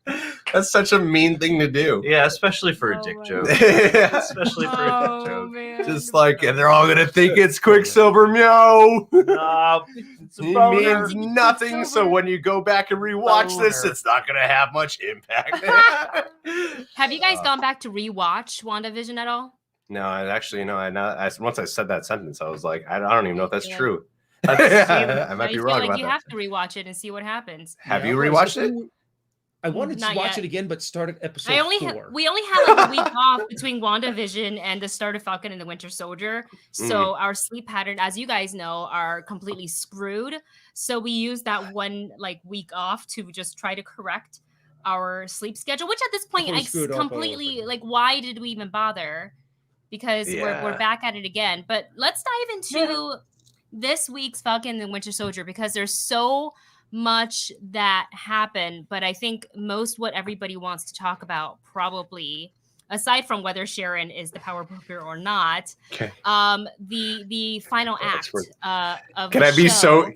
That's such a mean thing to do. Yeah, especially for a dick joke. Especially for a dick joke. Man. Just like, and they're all gonna think it's Quicksilver, meow. It means nothing. So when you go back and rewatch this, it's not gonna have much impact. Have you guys gone back to rewatch WandaVision at all? No, once I said that sentence, I was like, I don't even know if that's true. I might be wrong about you that. have to rewatch it and see what happens. Have you rewatched it? I wanted to watch it again, but start at episode 4. We only had like a week off between WandaVision and the start of Falcon and the Winter Soldier. So our sleep pattern, as you guys know, are completely screwed. So we used that one like week off to just try to correct our sleep schedule, which at this point I completely like, why did we even bother? Because we're back at it again. But let's dive into this week's Falcon and the Winter Soldier, because there's so much that happened. But I think most what everybody wants to talk about, probably aside from whether Sharon is the power broker or not, the final act of Can I be so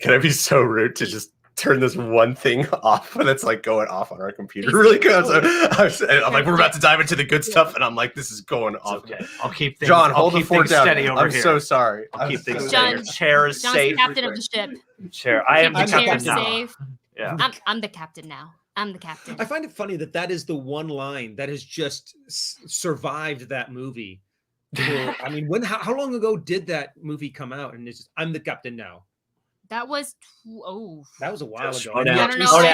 rude to just turn this one thing off that's like going off on our computer really good? I'm like, we're about to dive into the good stuff, and I'm like, this is going off. Okay, I'll keep things. John, hold the fort down. I'm so sorry. I'll keep things John, steady. Chair is John's safe. the captain of the ship. Chair. I am the captain now. Safe. Yeah. I'm the captain now. I'm the captain. I find it funny that is the one line that has just survived that movie. I mean, how long ago did that movie come out? And it's just, I'm the captain now. That was that was a while ago. I don't know. I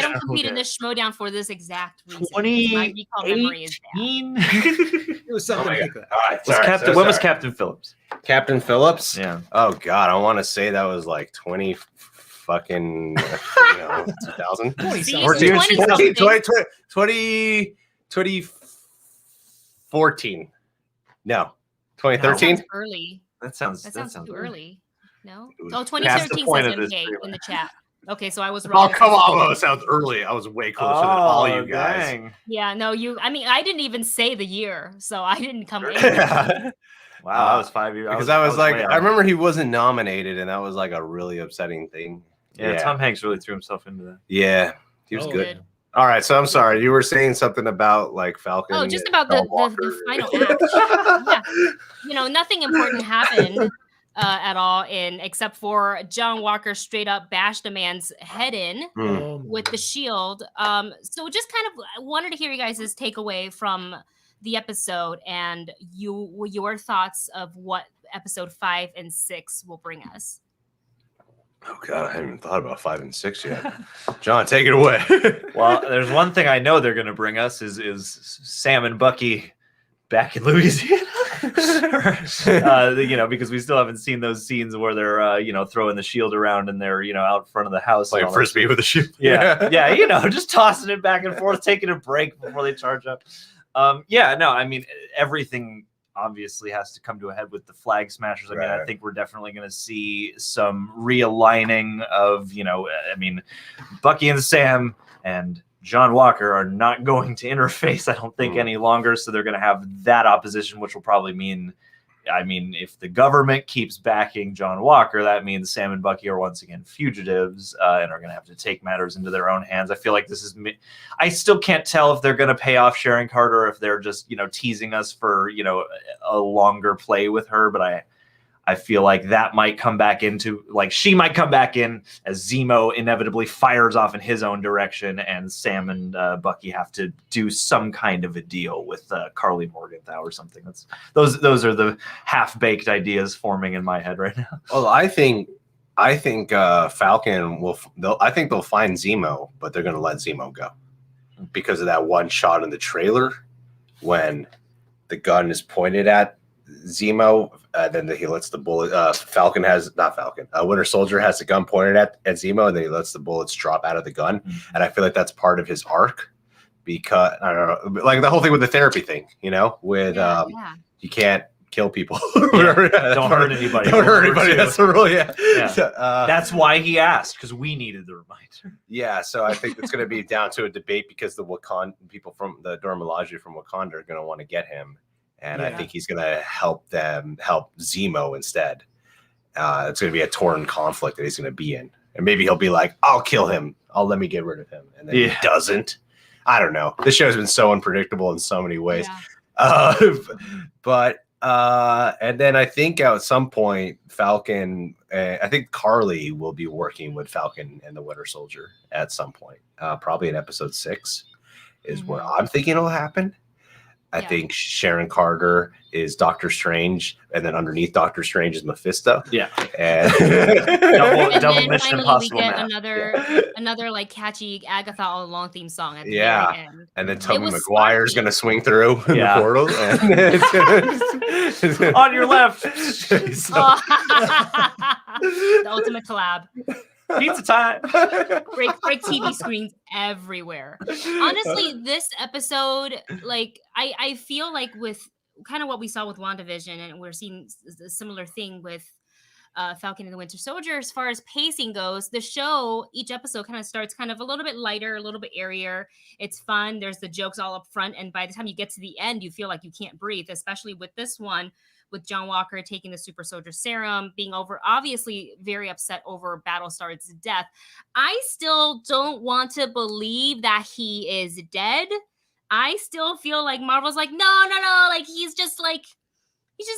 don't compete in this Schmodown for this exact reason. 2018. It was something like that. When was Captain Phillips? Captain Phillips? Yeah. Oh God, I want to say that was like 20 fucking 2000. 2014. No, 2013. Early. That sounds too early. No. Oh, 2013 says MK in the chat. Okay, so I was Oh, wrong. come on. That sounds early. I was way closer than all you guys. Dang. Yeah, no, I mean, I didn't even say the year, so I didn't come in. Wow, that was 5 years. Because I was like, I remember he wasn't nominated, and that was like a really upsetting thing. Yeah, Tom Hanks really threw himself into that. Yeah, he was good. All right, so I'm sorry. You were saying something about like Falcon. Oh, just about the final act. Yeah. Nothing important happened at all except for John Walker straight up bashed a man's head in with the shield. So just kind of wanted to hear you guys' takeaway from the episode and your thoughts of what episode 5 and 6 will bring us. Oh God, I haven't even thought about 5 and 6 yet. John, take it away. Well, there's one thing I know they're going to bring us is Sam and Bucky back in Louisiana. Because we still haven't seen those scenes where they're throwing the shield around and they're out front of the house like frisbee with a shield. Yeah, just tossing it back and forth, taking a break before they charge up. I mean, everything obviously has to come to a head with the Flag Smashers. I mean, I think we're definitely going to see some realigning of, Bucky and Sam and John Walker are not going to interface, I don't think, any longer. So they're going to have that opposition, which will probably mean I mean, if the government keeps backing John Walker, that means Sam and Bucky are once again fugitives and are going to have to take matters into their own hands. I feel like this is. I still can't tell if they're going to pay off Sharon Carter or if they're just, teasing us for, a longer play with her. But I feel like that might come back into, like, she might come back in as Zemo inevitably fires off in his own direction, and Sam and Bucky have to do some kind of a deal with Carly Morgenthau or something. Those are the half-baked ideas forming in my head right now. Well, I think Falcon I think they'll find Zemo, but they're going to let Zemo go because of that one shot in the trailer when the gun is pointed at Zemo, then he lets the bullet. Winter Soldier has the gun pointed at Zemo, and then he lets the bullets drop out of the gun. Mm-hmm. And I feel like that's part of his arc, because I don't know, like the whole thing with the therapy thing, with you can't kill people. Don't hurt anybody. Don't hurt anybody. That's the rule. Yeah. That's why he asked, because we needed the reminder. Yeah. So I think it's going to be down to a debate because the Wakanda people from the Dora Milaje from Wakanda are going to want to get him. And I think he's going to help Zemo instead. It's going to be a torn conflict that he's going to be in. And maybe he'll be like, I'll kill him. Let me get rid of him. And then he doesn't. I don't know. This show's been so unpredictable in so many ways. Yeah. And then I think at some point, Falcon, I think Carly will be working with Falcon and the Winter Soldier at some point. Probably in episode 6 is where I'm thinking it'll happen. I think Sharon Carter is Doctor Strange, and then underneath Doctor Strange is Mephisto. Yeah, and double Mission Impossible. We get another like catchy Agatha All Along theme song at the very end. And then Tobey Maguire's going to swing through in the portal. And on your left, the ultimate collab. Pizza time. break TV screens everywhere. Honestly, this episode, like, I feel like with kind of what we saw with WandaVision, and we're seeing a similar thing with Falcon and the Winter Soldier, as far as pacing goes, the show, each episode kind of starts kind of a little bit lighter, a little bit airier. It's fun. There's the jokes all up front. And by the time you get to the end, you feel like you can't breathe, especially with this one, with John Walker taking the super soldier serum, being obviously very upset over Battlestar's death. I still don't want to believe that he is dead. I still feel like Marvel's like, no, like he just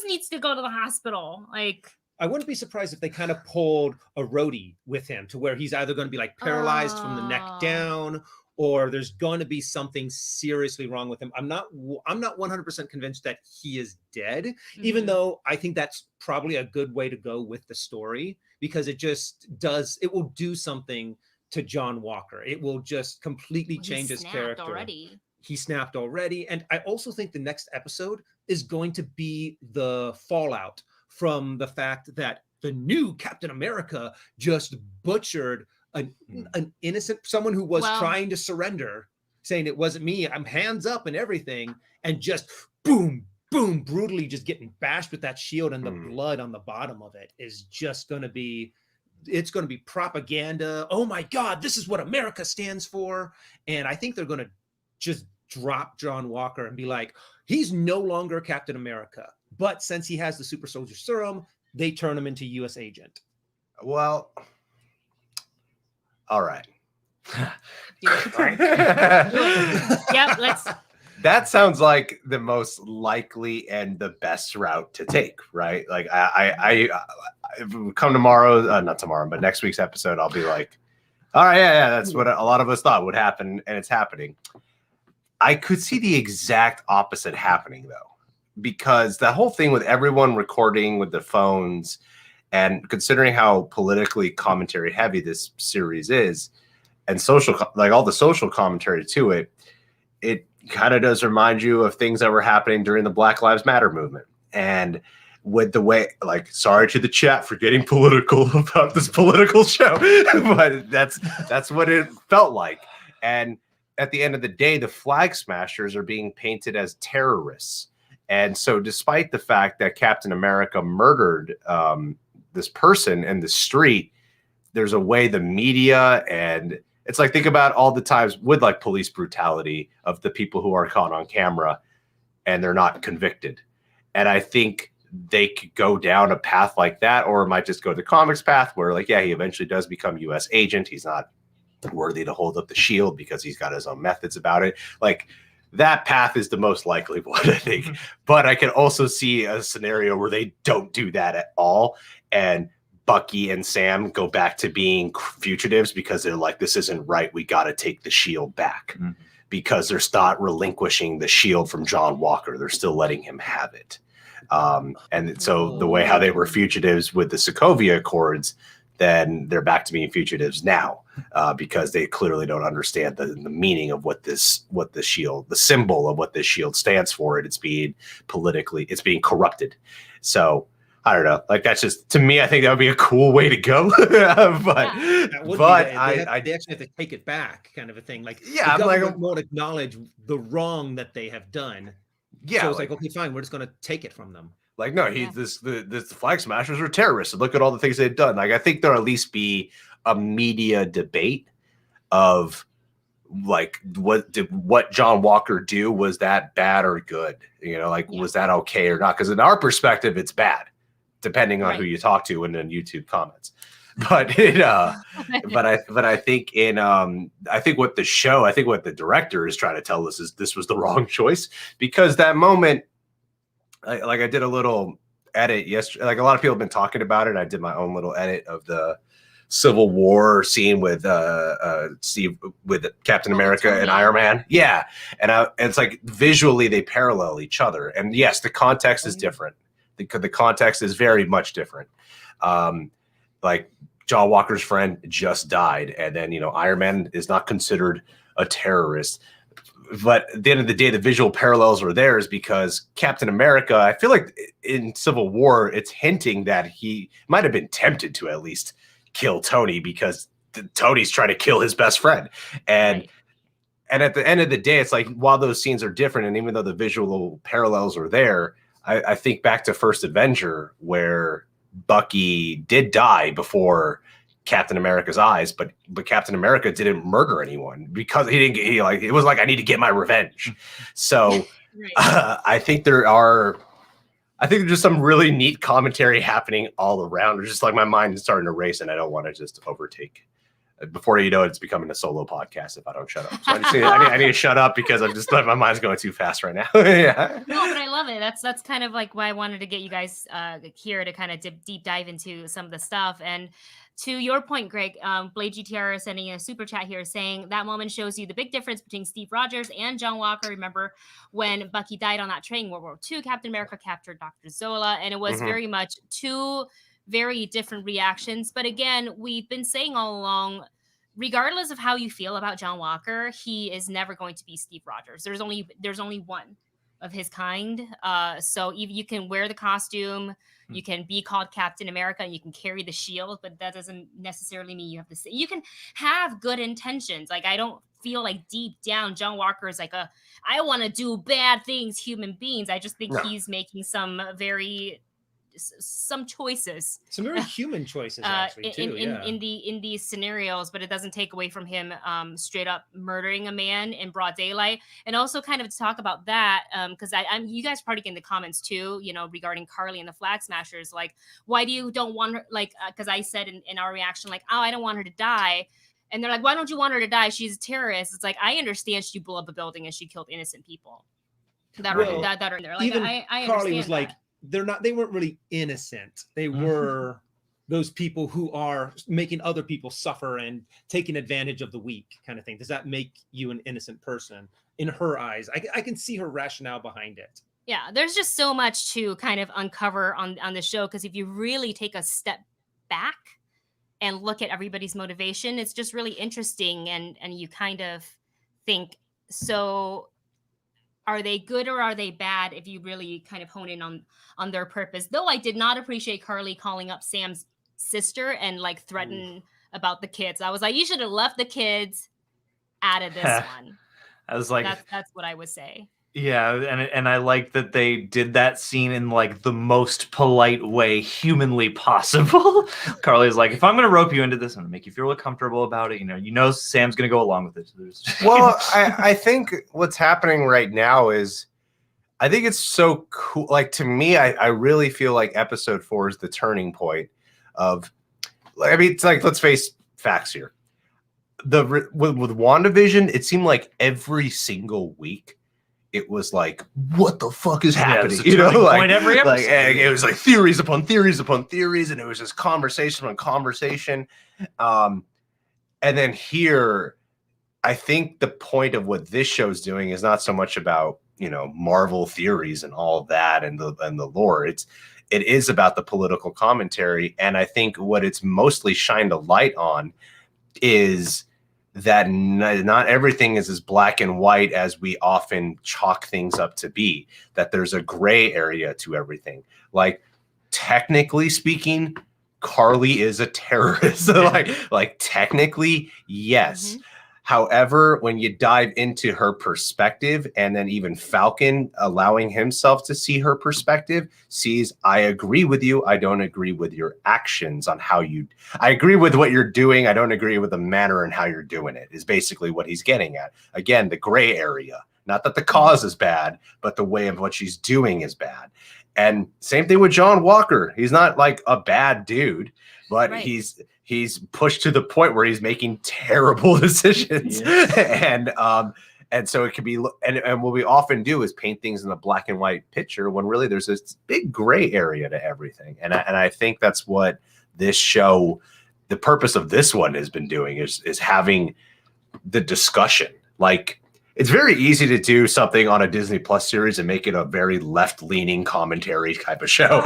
needs to go to the hospital. Like, I wouldn't be surprised if they kind of pulled a Rhodey with him to where he's either going to be like paralyzed from the neck down, or there's going to be something seriously wrong with him. I'm not 100% convinced that he is dead, even though I think that's probably a good way to go with the story, because it will do something to John Walker. It will just completely change his character. He snapped already. And I also think the next episode is going to be the fallout from the fact that the new Captain America just butchered an innocent, someone who was trying to surrender, saying it wasn't me, I'm hands up and everything, and just boom, brutally just getting bashed with that shield, and the blood on the bottom of it is just going to be, it's going to be propaganda. Oh my God, this is what America stands for. And I think they're going to just drop John Walker and be like, he's no longer Captain America. But since he has the super soldier serum, they turn him into U.S. agent. Well, all right. Yep, let's. That sounds like the most likely and the best route to take, right? Like I come tomorrow, not tomorrow, but next week's episode, I'll be like, all right, yeah, that's what a lot of us thought would happen, and it's happening. I could see the exact opposite happening, though, because the whole thing with everyone recording with the phones, and considering how politically commentary heavy this series is, and social, like all the social commentary to it, it kind of does remind you of things that were happening during the Black Lives Matter movement. And with the way, like, sorry to the chat for getting political about this political show, but that's what it felt like. And at the end of the day, the flag smashers are being painted as terrorists. And so despite the fact that Captain America murdered this person in the street, there's a way the media, and it's like, think about all the times with like police brutality of the people who are caught on camera and they're not convicted. And I think they could go down a path like that, or it might just go the comics path where like, yeah, he eventually does become US agent. He's not worthy to hold up the shield because he's got his own methods about it. Like that path is the most likely one, I think. But I can also see a scenario where they don't do that at all. And Bucky and Sam go back to being fugitives because they're like, this isn't right. We got to take the shield back because they're not relinquishing the shield from John Walker. They're still letting him have it. And so the way how they were fugitives with the Sokovia Accords, then they're back to being fugitives now because they clearly don't understand the meaning of what the shield, the symbol of what this shield stands for. And it's being being corrupted. So I don't know. Like that's just, to me, I think that would be a cool way to go. They actually have to take it back, kind of a thing. Like yeah, the government won't acknowledge the wrong that they have done. Yeah, so it's like okay, fine, we're just going to take it from them. Like no, the Flag Smashers are terrorists. And look at all the things they've done. Like I think there'll at least be a media debate of like what John Walker do, was that bad or good? You know, like was that okay or not? Because in our perspective, it's bad, depending on who you talk to and in YouTube comments. But it but I think I think what the director is trying to tell us is this was the wrong choice, because that moment, like I did a little edit yesterday, like a lot of people have been talking about it. I did my own little edit of the Civil War scene with Steve, with Captain America and Iron Man. Yeah. And it's like visually they parallel each other. And yes, the context is different. The context is very much different. Like John Walker's friend just died, and then Iron Man is not considered a terrorist. But at the end of the day, the visual parallels are there, is because Captain America, I feel like in Civil War, it's hinting that he might have been tempted to at least kill Tony, because Tony's trying to kill his best friend. And at the end of the day, it's like, while those scenes are different, and even though the visual parallels are there, I think back to First Avenger, where Bucky did die before Captain America's eyes, but Captain America didn't murder anyone because it was like, I need to get my revenge. So I think there's just some really neat commentary happening all around. It's just like my mind is starting to race, and I don't want to just overtake. Before you know it, it's becoming a solo podcast if I don't shut up. So I need to shut up because I'm just my mind's going too fast right now. Yeah. No, but I love it. That's kind of like why I wanted to get you guys here to kind of deep dive into some of the stuff. And to your point, Greg, Blade GTR is sending a super chat here saying that moment shows you the big difference between Steve Rogers and John Walker. Remember when Bucky died on that train, World War II, Captain America captured Dr. Zola, and it was very much two very different reactions. But again, we've been saying all along, regardless of how you feel about John Walker, he is never going to be Steve Rogers. There's only one of his kind. So you can wear the costume, you can be called Captain America, and you can carry the shield, but that doesn't necessarily mean you have to say. You can have good intentions. Like, I don't feel like deep down John Walker is like I want to do bad things, human beings. I just think he's making some choices, some very human choices actually too, in these scenarios, but it doesn't take away from him straight up murdering a man in broad daylight. And also kind of to talk about that, because I'm you guys probably get in the comments too, regarding Carly and the Flag Smashers, like, why do you don't want her, like, because I said in our reaction, like, oh, I don't want her to die. And they're like, why don't you want her to die? She's a terrorist. It's like, I understand she blew up a building and she killed innocent people that are in there. Like, even I Carly was that. Like, they weren't really innocent. They were those people who are making other people suffer and taking advantage of the weak, kind of thing. Does that make you an innocent person in her eyes? I can see her rationale behind it. Yeah, there's just so much to kind of uncover on the show, because if you really take a step back and look at everybody's motivation, it's just really interesting, and you kind of think, so are they good or are they bad if you really kind of hone in on their purpose? Though I did not appreciate Carly calling up Sam's sister and like threaten about the kids. I was like, you should have left the kids out of this one. I was like, that's what I would say. Yeah, and I like that they did that scene in like the most polite way humanly possible. Carly's like, if I'm going to rope you into this, I'm going to make you feel comfortable about it. You know Sam's going to go along with it. Well, I think what's happening right now is I think it's so cool. Like, to me, I really feel like episode 4 is the turning point of, I mean, it's like, let's face facts here. With WandaVision, it seemed like every single week it was like, what the fuck is happening? You know, like every episode. Like, it was like theories upon theories upon theories, and it was just conversation on conversation. And then here, I think the point of what this show's doing is not so much about, you know, Marvel theories and all that and the lore. It is about the political commentary, and I think what it's mostly shined a light on is that not everything is as black and white as we often chalk things up to be, that there's a gray area to everything. Like, technically speaking, Carly is a terrorist. like technically, yes. Mm-hmm. However, when you dive into her perspective, and then even Falcon allowing himself to see her perspective, sees, I agree with you. I don't agree with your actions on how I agree with what you're doing. I don't agree with the manner and how you're doing it, is basically what he's getting at. Again, the gray area. Not that the cause is bad, but the way of what she's doing is bad. And same thing with John Walker. He's not like a bad dude, but right. He's pushed to the point where he's making terrible decisions. Yes. And so it could be, and what we often do is paint things in a black and white picture when really there's this big gray area to everything. And I think that's what this show, the purpose of this one has been doing, is having the discussion. Like, it's very easy to do something on a Disney Plus series and make it a very left-leaning commentary type of show.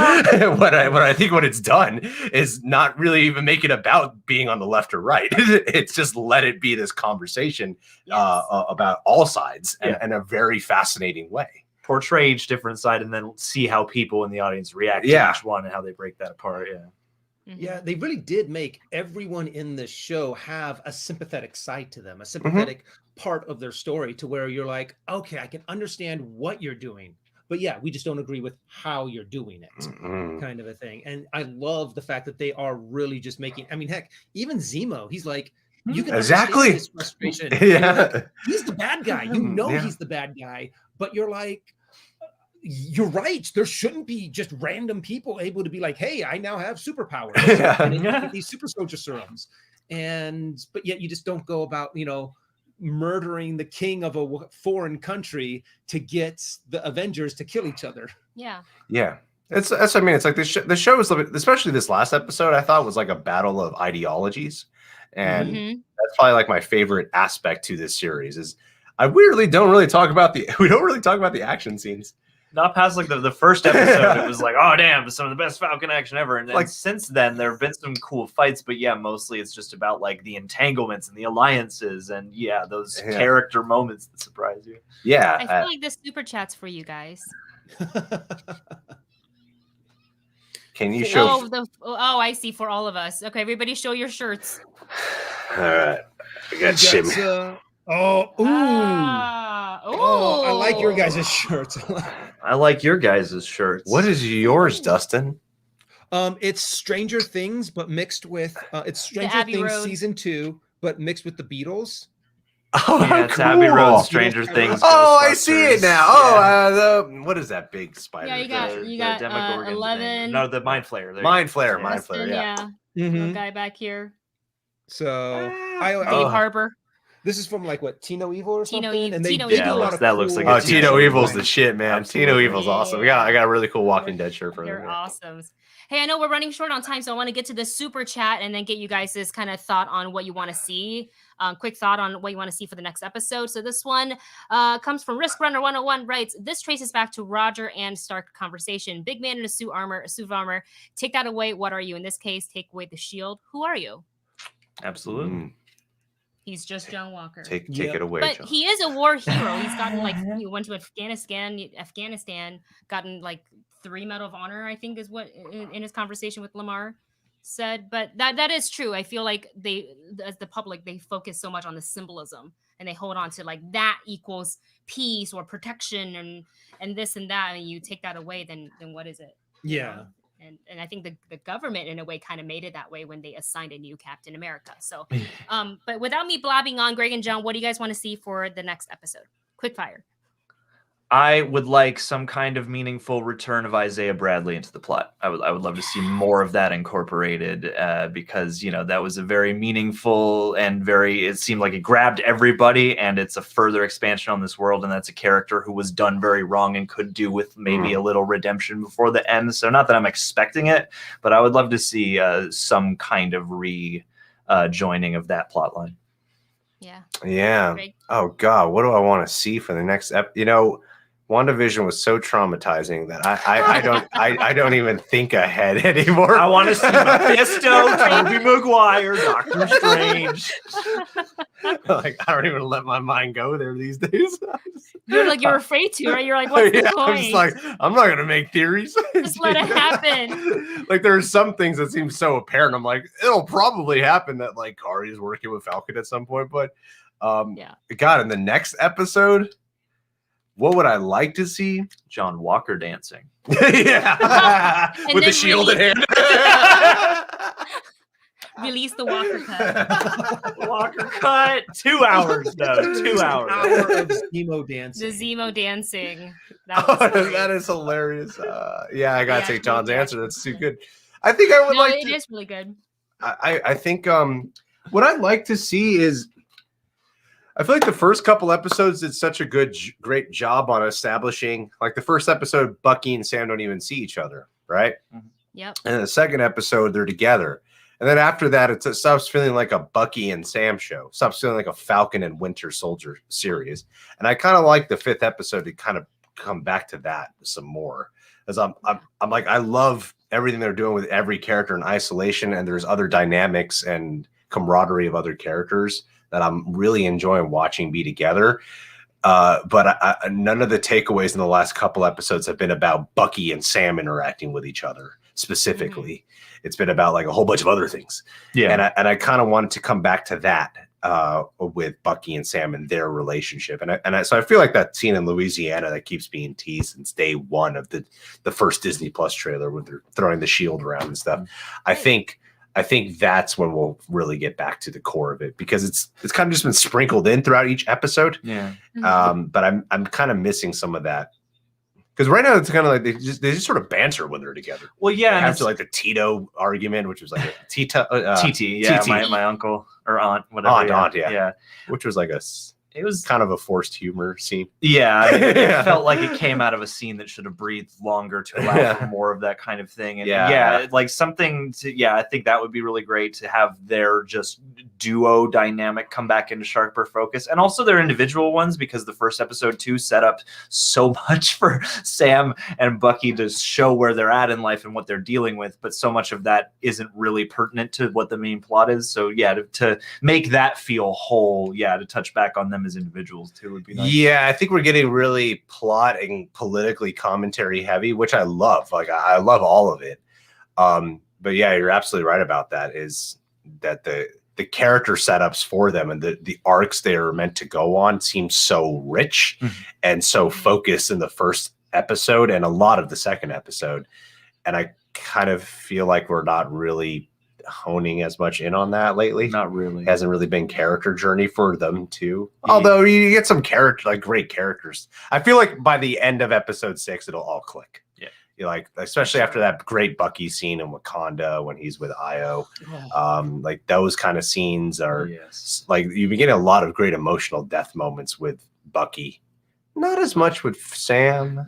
What I think what it's done is not really even make it about being on the left or right. It's just let it be this conversation about all sides in a very fascinating way. Portray each different side and then see how people in the audience react to each one and how they break that apart. Yeah. Mm-hmm. Yeah, they really did make everyone in the show have a sympathetic side to them, a sympathetic part of their story, to where you're like, okay, I can understand what you're doing, but yeah, we just don't agree with how you're doing it, kind of a thing. And I love the fact that they are really just making, I mean, heck, even Zemo, he's like, you can exactly understand his frustration. Like, he's the bad guy. You know he's the bad guy, but you're like, you're right. There shouldn't be just random people able to be like, hey, I now have superpowers. And these super soldier serums. But yet you just don't go about, you know, murdering the king of a foreign country to get the Avengers to kill each other. Yeah. Yeah. That's what I mean. It's like the show is, especially this last episode, I thought was like a battle of ideologies. And that's probably like my favorite aspect to this series is we don't really talk about the action scenes. Not past like the first episode, it was like, oh damn, some of the best Falcon action ever. And then like, since then, there have been some cool fights, but yeah, mostly it's just about like the entanglements and the alliances and those character moments that surprise you. Yeah, I feel like this super chat's for you guys. Can you show? I see, for all of us. Okay, everybody, show your shirts. All right, I got shimmy. I like your guys' shirts. I like your guys' shirts. What is yours, Dustin? It's Stranger Things, but mixed with it's Stranger Things Road. Season 2, but mixed with the Beatles. Oh, yeah, it's cool. Abbey Road, Stranger Things. Oh, I see it now. Oh, what is that big spider? Yeah, you got Demogorgon 11. Thing. No, the Mind Flayer. Mind Flayer. Yeah. Little guy back here. So Dave Harbor. This is from like what, Tino Evil or something? And they Tino did Evil. a lot of that looks like a Tino Evil's the shit, man. Absolutely. Tino Evil's awesome. I got a really cool Walking Dead shirt for They're awesome. Hey, I know we're running short on time, so I want to get to the super chat and then get you guys this kind of thought on what you want to see. Quick thought on what you want to see for the next episode. So this one comes from Risk Runner 101, writes, this traces back to Roger and Stark conversation. Big man in a suit of armor. Take that away. What are you? In this case, take away the shield. Who are you? Absolutely. He's just John Walker. Take it away, but John. He is a war hero. He's gotten he went to Afghanistan, gotten like 3 Medal of Honor, I think is what in his conversation with Lamar said. But that is true. I feel like they, as the public, they focus so much on the symbolism and they hold on to like that equals peace or protection and this and that. And you take that away, then what is it? Yeah. And I think the government in a way kind of made it that way when they assigned a new Captain America. So, but without me blabbing on, Greg and John, what do you guys want to see for the next episode? Quick fire. I would like some kind of meaningful return of Isaiah Bradley into the plot. I would love to see more of that incorporated because, you know, that was a very meaningful and it seemed like it grabbed everybody, and it's a further expansion on this world. And that's a character who was done very wrong and could do with maybe a little redemption before the end. So not that I'm expecting it, but I would love to see some kind of joining of that plot line. Yeah. Great. Oh God, what do I want to see for the next you know, WandaVision was so traumatizing that I don't even think ahead anymore. I want to see Mephisto, Tobey Maguire, Doctor Strange. Like, I don't even let my mind go there these days. You're afraid to, right? You're like, what's the point? I'm just like, I'm not gonna make theories. Just let it happen. Like, there are some things that seem so apparent. I'm like, it'll probably happen that like Kari is working with Falcon at some point, but God, in the next episode, what would I like to see? John Walker dancing. Yeah. With the shield in hand. Release the Walker cut. Walker cut. 2 hours, though. 2 hours. Hour of Zemo dancing. The Zemo dancing. That is hilarious. Yeah, I gotta take John's answer. That's too good. I think I would like it is really good. I think what I'd like to see is, I feel like the first couple episodes did such a great job on establishing, like the first episode, Bucky and Sam don't even see each other, right? Yep. And the second episode, they're together. And then after that, it stops feeling like a Bucky and Sam show. Stops feeling like a Falcon and Winter Soldier series. And I kind of like the fifth episode to kind of come back to that some more. Because I'm like, I love everything they're doing with every character in isolation, and there's other dynamics and camaraderie of other characters that I'm really enjoying watching be together. But none of the takeaways in the last couple episodes have been about Bucky and Sam interacting with each other specifically. Mm-hmm. It's been about like a whole bunch of other things. Yeah. And I kind of wanted to come back to that with Bucky and Sam and their relationship. So I feel like that scene in Louisiana that keeps being teased since day one of the first Disney Plus trailer when they're throwing the shield around and stuff. I think that's when we'll really get back to the core of it, because it's kind of just been sprinkled in throughout each episode. Yeah. But I'm kind of missing some of that, because right now it's kind of like they just sort of banter when they're together. Well, yeah, after like the Tito argument, which was like a TT, yeah, my uncle or aunt, whatever. Aunt, yeah, which was like it was kind of a forced humor scene. Yeah, I mean, it felt like it came out of a scene that should have breathed longer to allow for more of that kind of thing. And like something to, I think that would be really great to have their just duo dynamic come back into sharper focus, and also their individual ones, because the first episode too set up so much for Sam and Bucky to show where they're at in life and what they're dealing with, but so much of that isn't really pertinent to what the main plot is. So to make that feel whole, to touch back on them as individuals too would be nice. Yeah, I think we're getting really plot and politically commentary heavy, which I love. Like I love all of it. But yeah, you're absolutely right about that, is that the character setups for them and the arcs they are meant to go on seem so rich and so focused in the first episode and a lot of the second episode. And I kind of feel like we're not really honing as much in on that lately. Not really. It hasn't really been character journey for them too. Although you get some great characters. I feel like by the end of episode 6, it'll all click. Yeah. You like, especially after that great Bucky scene in Wakanda when he's with Io. Like those kind of scenes are like, you've been getting a lot of great emotional death moments with Bucky. Not as much with Sam.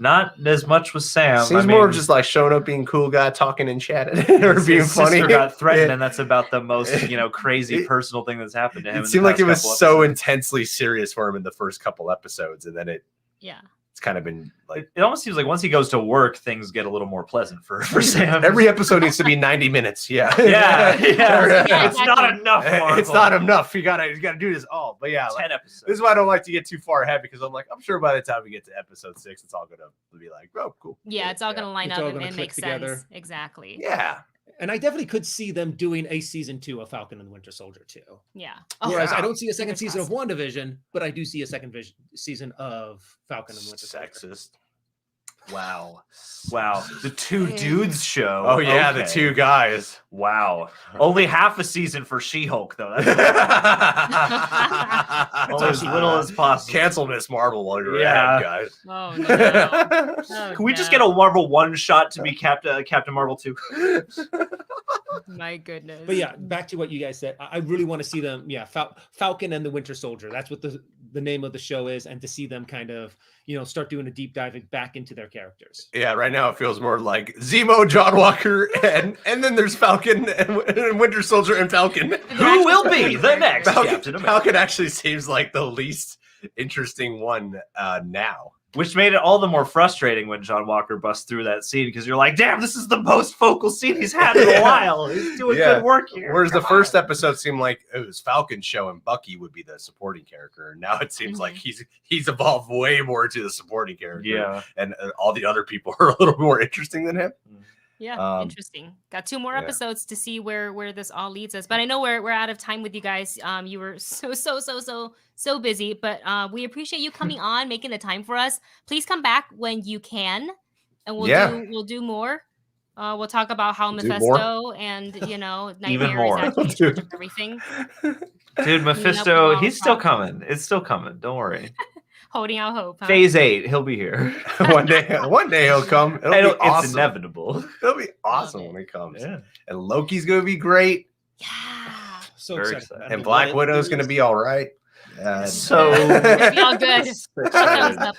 Seems more just like showing up, being cool guy, talking and chatting, or being funny. Sister got threatened, and that's about the most crazy personal thing that's happened to him. It seemed like it was so intensely serious for him in the first couple episodes, and then it's kind of been like, it almost seems like once he goes to work, things get a little more pleasant for Sam. Every episode needs to be 90 minutes. Yeah. It's not enough. Marvel. It's not enough. You gotta do this all. But 10 episodes. This is why I don't like to get too far ahead, because I'm sure by the time we get to episode 6, it's all gonna be like, oh, cool. Yeah, it's all gonna line up and make together. sense. Exactly. Yeah. And I definitely could see them doing a season 2 of Falcon and the Winter Soldier too. Yeah. Whereas I don't see a second season of WandaVision, but I do see a second season of Falcon and the Winter Soldier. Sexist. Wow. The two dudes show. Oh yeah, the two guys. Wow. Only half a season for She-Hulk though. That's only as little as possible. Cancel Miss Marvel while you're at it, guys. Oh no. Can we just get a Marvel one shot to be Captain Marvel 2? My goodness. But yeah, back to what you guys said. I really want to see them. Yeah, Falcon and the Winter Soldier. That's what the name of the show is, and to see them kind of start doing a deep dive back into their characters. Yeah, right now it feels more like Zemo, John Walker, and then there's Falcon and Winter Soldier and Falcon. Who will be the next Captain America? Falcon actually seems like the least interesting one now. Which made it all the more frustrating when John Walker busts through that scene, because you're like, damn, this is the most focal scene he's had in a while. He's doing good work here. Whereas the first episode seemed like it was Falcon's show and Bucky would be the supporting character. And now it seems like he's evolved way more to the supporting character. Yeah. And all the other people are a little more interesting than him. Yeah, interesting. Got 2 more episodes to see where this all leads us. But I know we're out of time with you guys. You were so busy, but we appreciate you coming on, making the time for us. Please come back when you can, and we'll do more. We'll talk about how Mephisto and Nightmare is actually in charge of everything. Dude, Mephisto, he's still coming. It's still coming. Don't worry. Holding out hope. Huh? Phase 8, he'll be here. One day he'll come. It'll be awesome. It's inevitable. It'll be awesome when he comes. Yeah. And Loki's gonna be great. Yeah. So excited. And Black Widow's gonna be all right. So it'll be all good.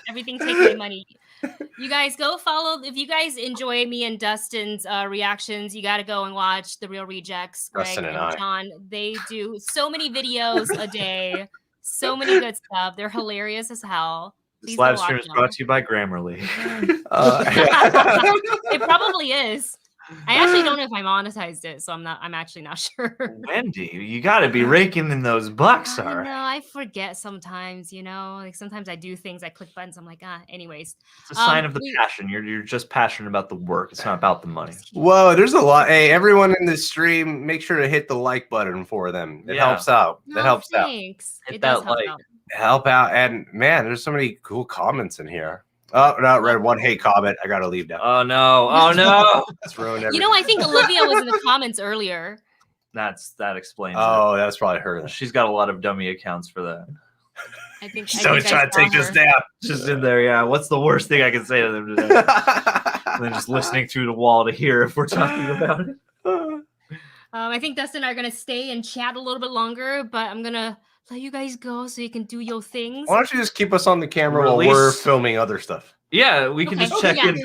Everything take my money. You guys go follow. If you guys enjoy me and Dustin's reactions, you got to go and watch The Real Rejects. Greg and John, they do so many videos a day. So many good stuff. They're hilarious as hell. This live stream is brought to you by Grammarly. It probably is. I actually don't know if I monetized it, so I'm actually not sure. Wendy, you got to be raking in those bucks, No, I forget sometimes, like sometimes I do things, I click buttons, I'm like, anyways. It's a sign of the passion. You're just passionate about the work. It's not about the money. Whoa, there's a lot. Hey, everyone in this stream, make sure to hit the like button for them. It helps out. It helps out. It does help out. Help out. And man, there's so many cool comments in here. Oh, no, read one hate comment. I got to leave now. Oh, no. That's ruined everything. I think Olivia was in the comments earlier. That explains it. That's probably her. She's got a lot of dummy accounts for that. I think she's always trying to take this down. Just in there, yeah. What's the worst thing I can say to them today? And then just listening through the wall to hear if we're talking about it. I think Dustin and I are going to stay and chat a little bit longer, but I'm going to let you guys go so you can do your things. Why don't you just keep us on the camera while we're filming other stuff? Yeah, we can just check in.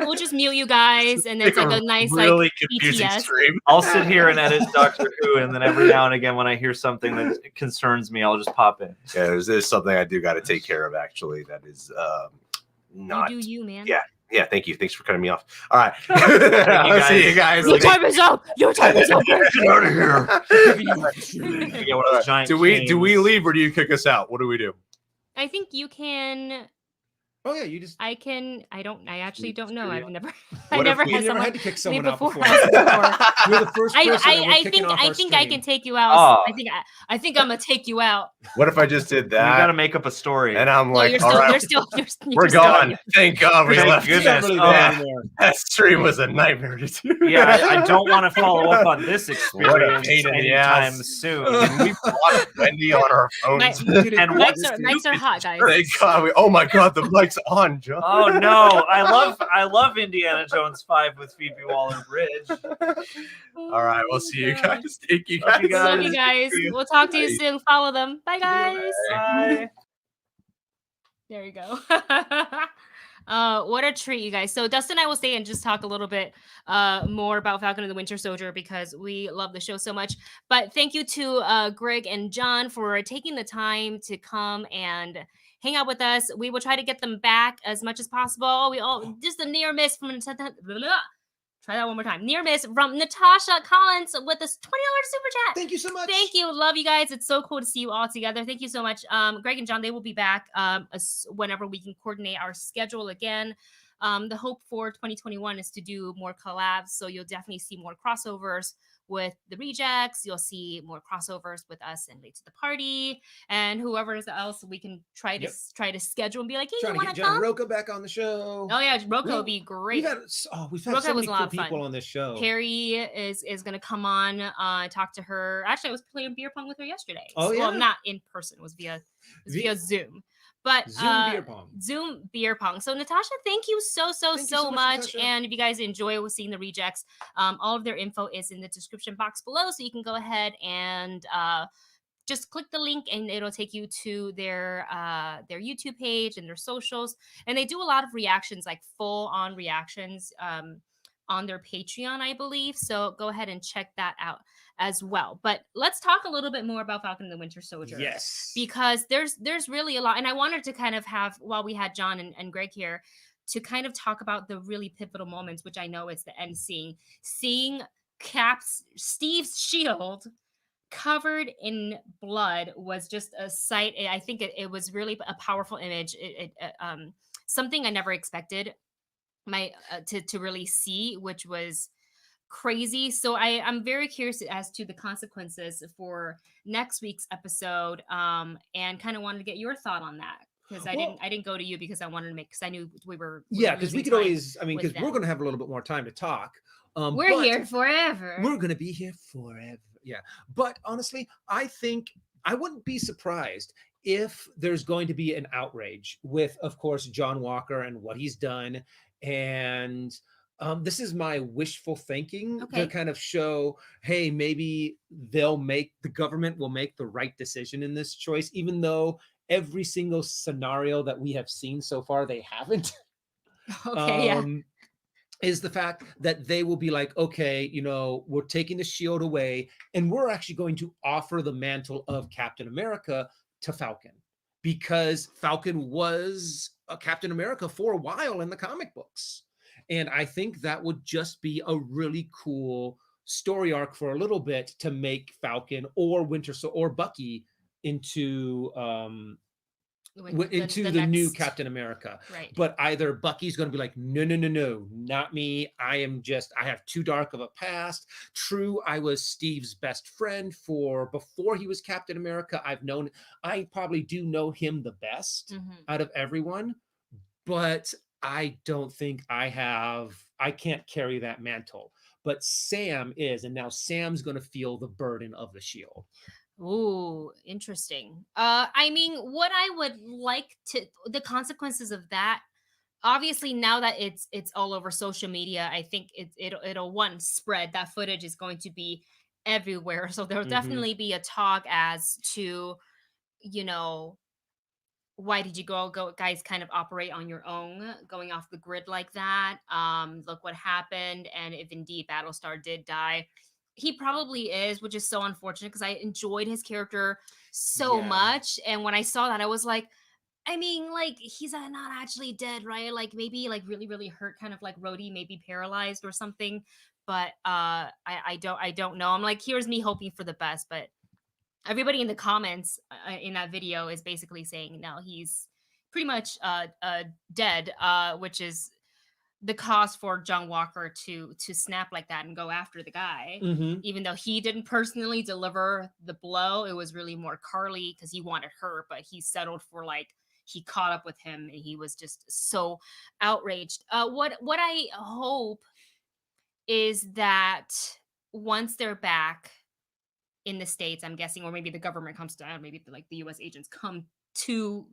We'll just mute you guys, and it's like a nice really confusing BTS stream. I'll sit here and edit Doctor Who, and then every now and again, when I hear something that concerns me, I'll just pop in. Yeah, there's something I do got to take care of. Actually, that is not. You do you, man. Yeah, thank you. Thanks for cutting me off. All right. I'll see you guys. Your time is up. Your time is up. Get out of here. Do we leave or do you kick us out? What do we do? I think you can. Oh yeah, you just. I actually don't know. I've never had to kick someone out before. You're the first person. I think I can take you out. I think I'm gonna take you out. What if I just did that? You got to make up a story. And I'm like, we're gone. Thank God we left. Goodness. That stream was a nightmare to do. Yeah, I don't want to follow up on this experience anytime soon. We blocked Wendy on our phones. Mics are hot, guys. Thank God. Oh my God, the mic's on, John. Oh no, I love Indiana Jones 5 with Phoebe Waller-Bridge. All right, we'll see you guys. Thank you guys. Love you guys. We'll talk to you soon. Follow them. Bye, guys. Bye. There you go. What a treat, you guys. So Dustin and I will stay and just talk a little bit more about Falcon and the Winter Soldier because we love the show so much. But thank you to Greg and John for taking the time to come and hang out with us. We will try to get them back as much as possible. We all just a near miss from try that one more time. Near miss from Natasha Collins with this $20 super chat. Thank you so much. Thank you. Love you guys. It's so cool to see you all together. Thank you so much. Greg and John, they will be back whenever we can coordinate our schedule again. The hope for 2021 is to do more collabs. So you'll definitely see more crossovers with the Rejects. You'll see more crossovers with us and Late to the Party and whoever else we can try to schedule and be like, hey, Trying you to want get to John come? Roca back on the show. Oh yeah, Roca would be great. We've had Roca so was many a lot cool of fun. people on this show. Harry is going to come on, talk to her. Actually, I was playing beer pong with her yesterday. Oh, yeah? Well, not in person. It was via Zoom. But Zoom beer pong. Zoom beer pong. So Natasha, thank you so much. And if you guys enjoy seeing the Rejects, all of their info is in the description box below. So you can go ahead and just click the link and it'll take you to their YouTube page and their socials. And they do a lot of reactions, like full on reactions on their Patreon, I believe. So go ahead and check that out as well. But let's talk a little bit more about Falcon and the Winter Soldier. Yes. Because there's really a lot. And I wanted to kind of have, while we had John and Greg here, to kind of talk about the really pivotal moments, which I know is the end scene. Seeing Steve's shield covered in blood was just a sight. I think it was really a powerful image. Something I never expected to really see, which was crazy. So I'm very curious as to the consequences for next week's episode, and kind of wanted to get your thought on that. Because I didn't go to you because I wanted to because I knew we were because we could always, because we're going to have a little bit more time to talk. We're here forever. We're going to be here forever. Yeah. But honestly, I think I wouldn't be surprised if there's going to be an outrage with, of course, John Walker and what he's done. And this is my wishful thinking to kind of show, hey, maybe the government will make the right decision in this choice, even though every single scenario that we have seen so far, they haven't. Is the fact that they will be like, okay, we're taking the shield away and we're actually going to offer the mantle of Captain America to Falcon, because Falcon was a Captain America for a while in the comic books. And I think that would just be a really cool story arc for a little bit to make Falcon or or Bucky into the new Captain America. Right. But either Bucky's going to be like, no, not me. I have too dark of a past. True, I was Steve's best friend before he was Captain America. I probably do know him the best out of everyone, but I don't think I can't carry that mantle. But Sam is, and now Sam's going to feel the burden of the shield. Ooh, interesting. I mean, what I would like the consequences of that, obviously now that it's all over social media, I think it'll spread. That footage is going to be everywhere. So there'll definitely be a talk as to, why did you go guys kind of operate on your own, going off the grid like that? Look what happened. And if indeed Battlestar did die, he probably is, which is so unfortunate because I enjoyed his character so much. And when I saw that, I was like, I mean, like, he's not actually dead, right? Like, maybe like really, really hurt, kind of like Rhodey, maybe paralyzed or something. But I don't know. I'm like, here's me hoping for the best. But everybody in the comments in that video is basically saying, no, he's pretty much dead, which is the cause for John Walker to snap like that and go after the guy, even though he didn't personally deliver the blow. It was really more Carly because he wanted her, but he settled for he caught up with him and he was just so outraged. What I hope is that once they're back in the States, I'm guessing, or maybe the government comes down, maybe the U.S. agents come to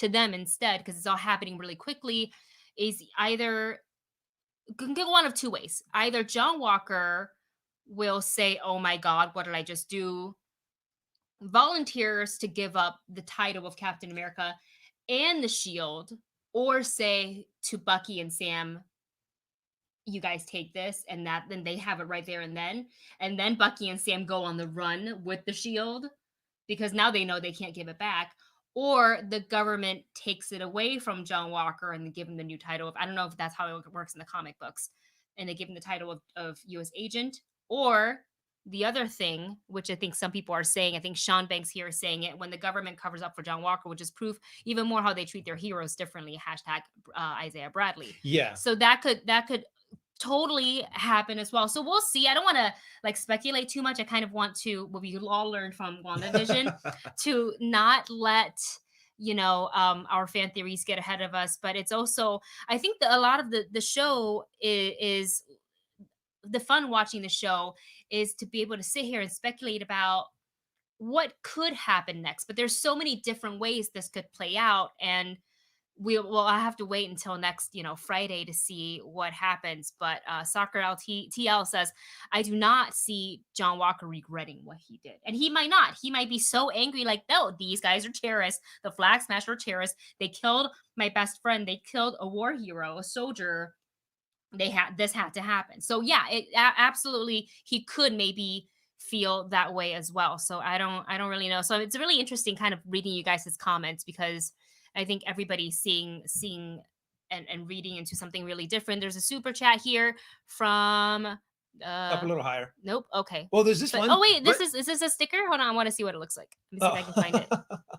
them instead, because it's all happening really quickly, is either can go one of two ways. Either John Walker will say, oh my God, what did I just do? Volunteers to give up the title of Captain America and the shield, or say to Bucky and Sam, you guys take this, and then they have it right there and then Bucky and Sam go on the run with the shield because now they know they can't give it back. Or the government takes it away from John Walker and they give him the new title of, I don't know if that's how it works in the comic books, and they give him the title of U.S. agent. Or the other thing, which I think some people are saying, I think Sean Banks here is saying it, when the government covers up for John Walker, which is proof even more how they treat their heroes differently, #Isaiah Bradley. Yeah. So that could totally happen as well. So we'll see. I don't want to like speculate too much. I kind of want to, what we all learned from WandaVision, to not let our fan theories get ahead of us. But it's also, I think that a lot of the show is the fun watching the show is to be able to sit here and speculate about what could happen next. But there's so many different ways this could play out, and I have to wait until next Friday to see what happens. But Soccer LTL says, I do not see John Walker regretting what he did, and he might not. He might be so angry, like, no, these guys are terrorists. The Flag Smasher are terrorists. They killed my best friend. They killed a war hero, a soldier. This had to happen. So yeah, absolutely, he could maybe feel that way as well. So I don't really know. So it's really interesting kind of reading you guys' comments, because I think everybody's seeing and reading into something really different. There's a super chat here from up a little higher. Nope. Okay. Well, there's this one. Oh wait, is this a sticker? Hold on, I want to see what it looks like. Let me see if I can find it.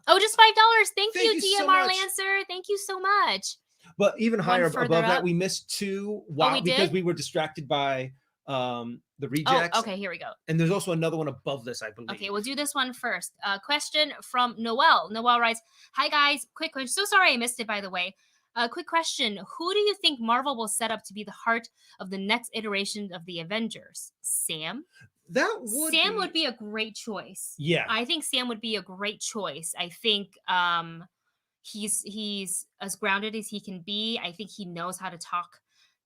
Oh, just $5. Thank you, DMR Lancer. Thank you so much. But even higher above that, we missed 2 because we were distracted by the rejects. Oh, okay, here we go. And there's also another one above this, I believe. Okay, we'll do this one first. Question from Noel. Noel writes, hi guys, quick question. So sorry I missed it, by the way. Quick question. Who do you think Marvel will set up to be the heart of the next iteration of the Avengers? Sam? Sam would be a great choice. Yeah. I think Sam would be a great choice. I think he's as grounded as he can be. I think he knows how to talk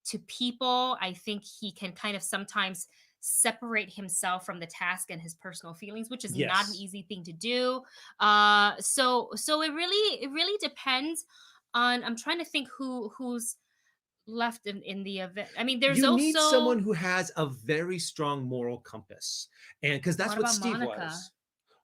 to people. I think he can kind of sometimes separate himself from the task and his personal feelings, which is not an easy thing to do. So it really depends on, I'm trying to think who's left in the event. I mean, there's also need someone who has a very strong moral compass, and because that's what Steve was.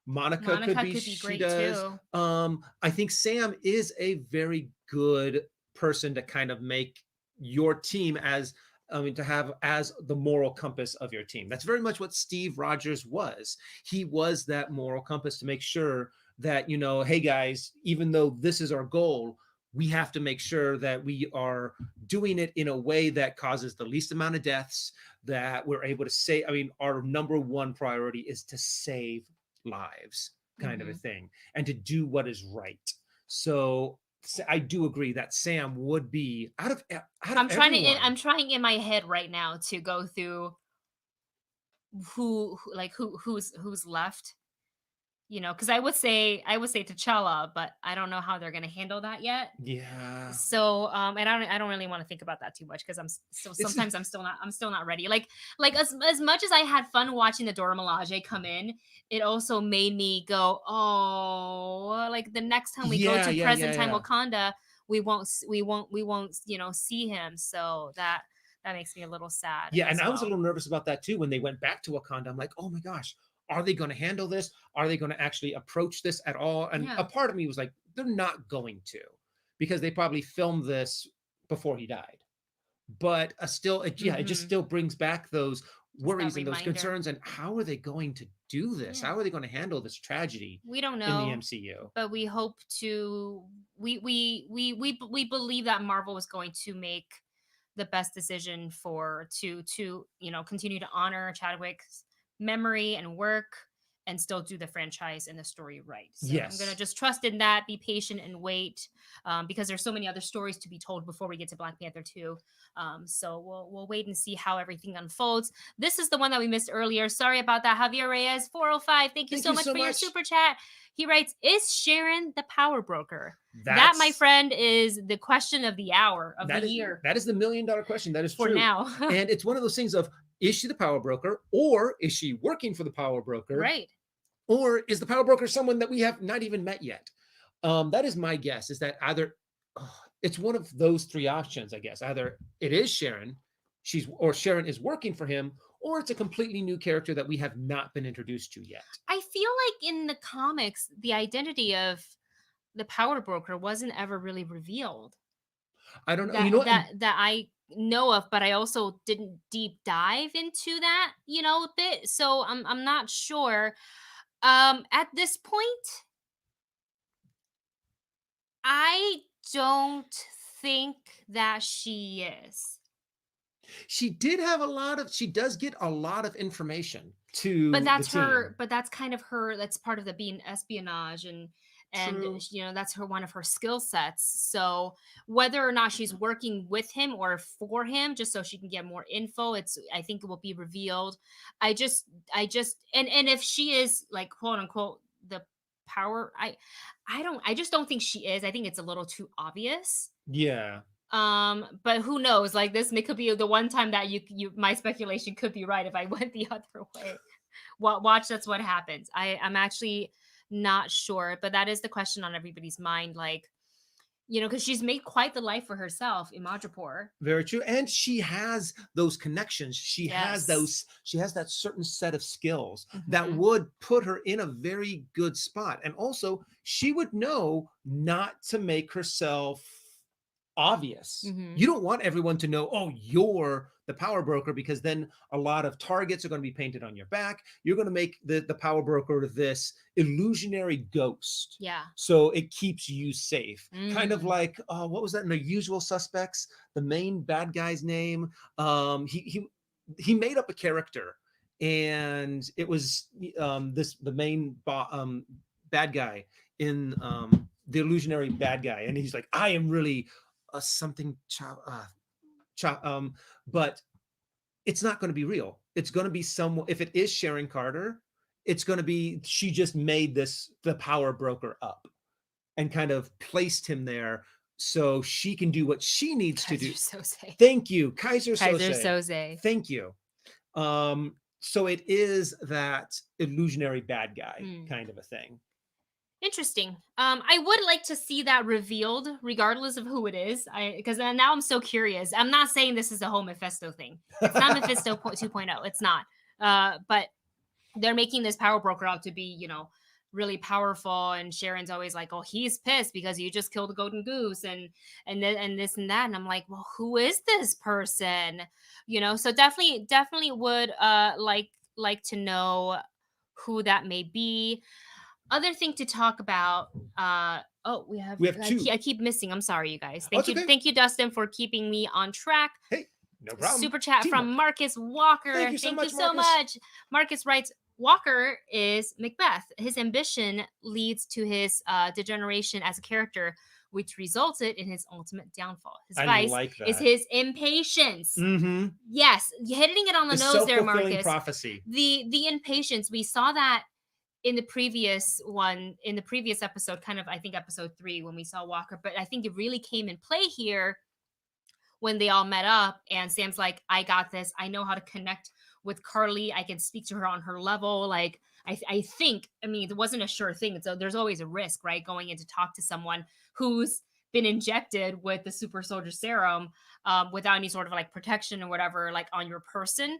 Monica could be great too. I think Sam is a very good person to kind of make your team to have as the moral compass of your team. That's very much what Steve Rogers was. He was that moral compass to make sure that, hey guys, even though this is our goal, we have to make sure that we are doing it in a way that causes the least amount of deaths, that we're able to say, our number one priority is to save lives, kind of a thing, and to do what is right. So I do agree that Sam would be I'm trying in my head right now to go through who's left, because I would say T'Challa, but I don't know how they're going to handle that yet. Yeah. So and I don't really want to think about that too much, because I'm still not ready. Like as much as I had fun watching the Dora Milaje come in, it also made me go, oh, like the next time we go to present time Wakanda, we won't see him. So that makes me a little sad. Yeah, and I was a little nervous about that too when they went back to Wakanda. I'm like, oh my gosh, are they going to handle this? Are they going to actually approach this at all? And a part of me was like, they're not going to, because they probably filmed this before he died. But still, it just still brings back those worries and those concerns. And how are they going to do this? How are they going to handle this tragedy? We don't know in the MCU. But we hope to. We believe that Marvel is going to make the best decision to continue to honor Chadwick's memory and work, and still do the franchise and the story right. So I'm gonna just trust in that, be patient and wait, because there's so many other stories to be told before we get to Black Panther 2. So we'll wait and see how everything unfolds. This is the one that we missed earlier. Sorry about that. Javier Reyes 405. Thank you so much for your super chat. He writes, is Sharon the power broker? That, my friend, is the question of the hour of the year. That is the $1 million question. That is for true. Now. And it's one of those things of, is she the power broker, or is she working for the power broker? Right. Or is the power broker someone that we have not even met yet? That is my guess, is that either it's one of those 3 options, I guess. Either it is Sharon, or Sharon is working for him, or it's a completely new character that we have not been introduced to yet. I feel like in the comics, the identity of the power broker wasn't ever really revealed. I don't know. That I know of, but I also didn't deep dive into that, bit. So I'm not sure. At this point, I don't think that she is. She did have she does get a lot of information to But that's the team. her, but that's kind of her, that's part of the being espionage, and True. you know, that's one of her skill sets. So whether or not she's working with him or for him just so she can get more info, I think it will be revealed. I just and if she is like quote unquote the power, I just don't think she is. I think it's a little too obvious. Yeah. But who knows? Like this could be the one time that you my speculation could be right if I went the other way. Watch, that's what happens. I'm actually not sure, but that is the question on everybody's mind. Like, you know, because she's made quite the life for herself in Madripoor. Very true. And she has those connections. She has that certain set of skills that would put her in a very good spot. And also she would know not to make herself obvious. You don't want everyone to know, oh, you're the power broker, because then a lot of targets are going to be painted on your back. You're going to make the power broker this illusionary ghost. Yeah. So it keeps you safe. Kind of like, what was that in The Usual Suspects? The main bad guy's name. He made up a character, and it was the main bad guy in the illusionary bad guy, and he's like, I am really something but it's not going to be real. It's going to be someone. If it is Sharon Carter, it's going to be she just made the power broker up and kind of placed him there so she can do what she needs to do. Thank you, Kaiser Soze. Thank you. So it is that illusionary bad guy kind of a thing. Interesting. I would like to see that revealed, regardless of who it is. Because now I'm so curious. I'm not saying this is a whole Mephisto thing. It's not Mephisto 2.0. It's not. But they're making this power broker out to be, you know, really powerful. And Sharon's always like, "Oh, he's pissed because you just killed a golden goose," and this and that. And I'm like, "Well, who is this person?" You know. So definitely would like to know who that may be. Other thing to talk about. We have two. I keep missing. I'm sorry, you guys. Thank you, Dustin, for keeping me on track. Hey, no problem. Super chat from Marcus Walker. Thank you so much. Marcus writes, Walker is Macbeth. His ambition leads to his degeneration as a character, which resulted in his ultimate downfall. His vice is his impatience. Yes, hitting it on the nose there, Marcus. Prophecy. The impatience. We saw that in the previous episode, kind of, I think episode 3, when we saw Walker, but I think it really came in play here when they all met up and Sam's like, I got this. I know how to connect with Carly. I can speak to her on her level. Like, I think, I mean, it wasn't a sure thing. So there's always a risk, right? Going in to talk to someone who's been injected with the super soldier serum without any sort of like protection or whatever, like on your person.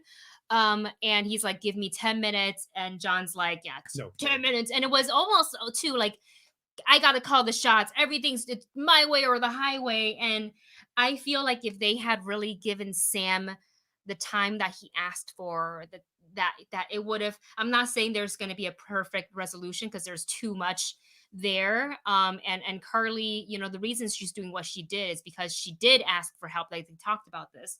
And he's like, give me 10 minutes. And John's like, yeah, 10 minutes. And it was almost too like, I got to call the shots. It's my way or the highway. And I feel like if they had really given Sam the time that he asked for, that it would have, I'm not saying there's going to be a perfect resolution because there's too much there. And Carly, you know, the reasons she's doing what she did is because she did ask for help. Like, they talked about this.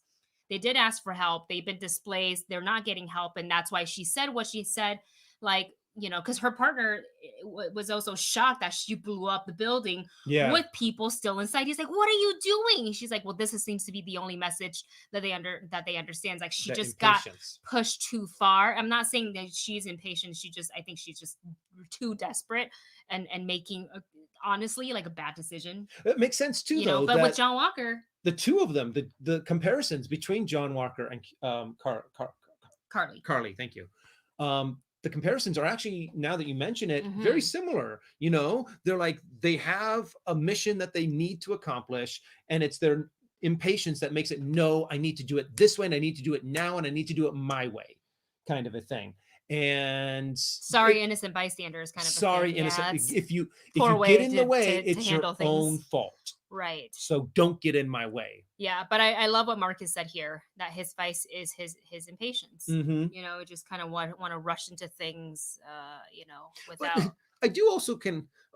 They did ask for help. They've been displaced. They're not getting help. And that's why she said what she said. Like, you know, because her partner was also shocked that she blew up the building with people still inside. He's like, what are you doing? She's like, well, seems to be the only message that they understand. Like, she just got pushed too far. I'm not saying that she's impatient. I think she's just too desperate and making, honestly, like a bad decision. It makes sense too, though. But with John Walker, the two of them, the comparisons between John Walker and Carly, thank you. The comparisons are actually, now that you mention it, very similar. You know, they're like, they have a mission that they need to accomplish, and it's their impatience that makes it, no, I need to do it this way, and I need to do it now, and I need to do it my way, kind of a thing. And innocent bystanders kind of innocent. If you get in the way, it's your own fault. Right. So don't get in my way. Yeah, but I love what Marcus said here, that his vice is his impatience. You know, just kind of want to rush into things, you know, without. I do also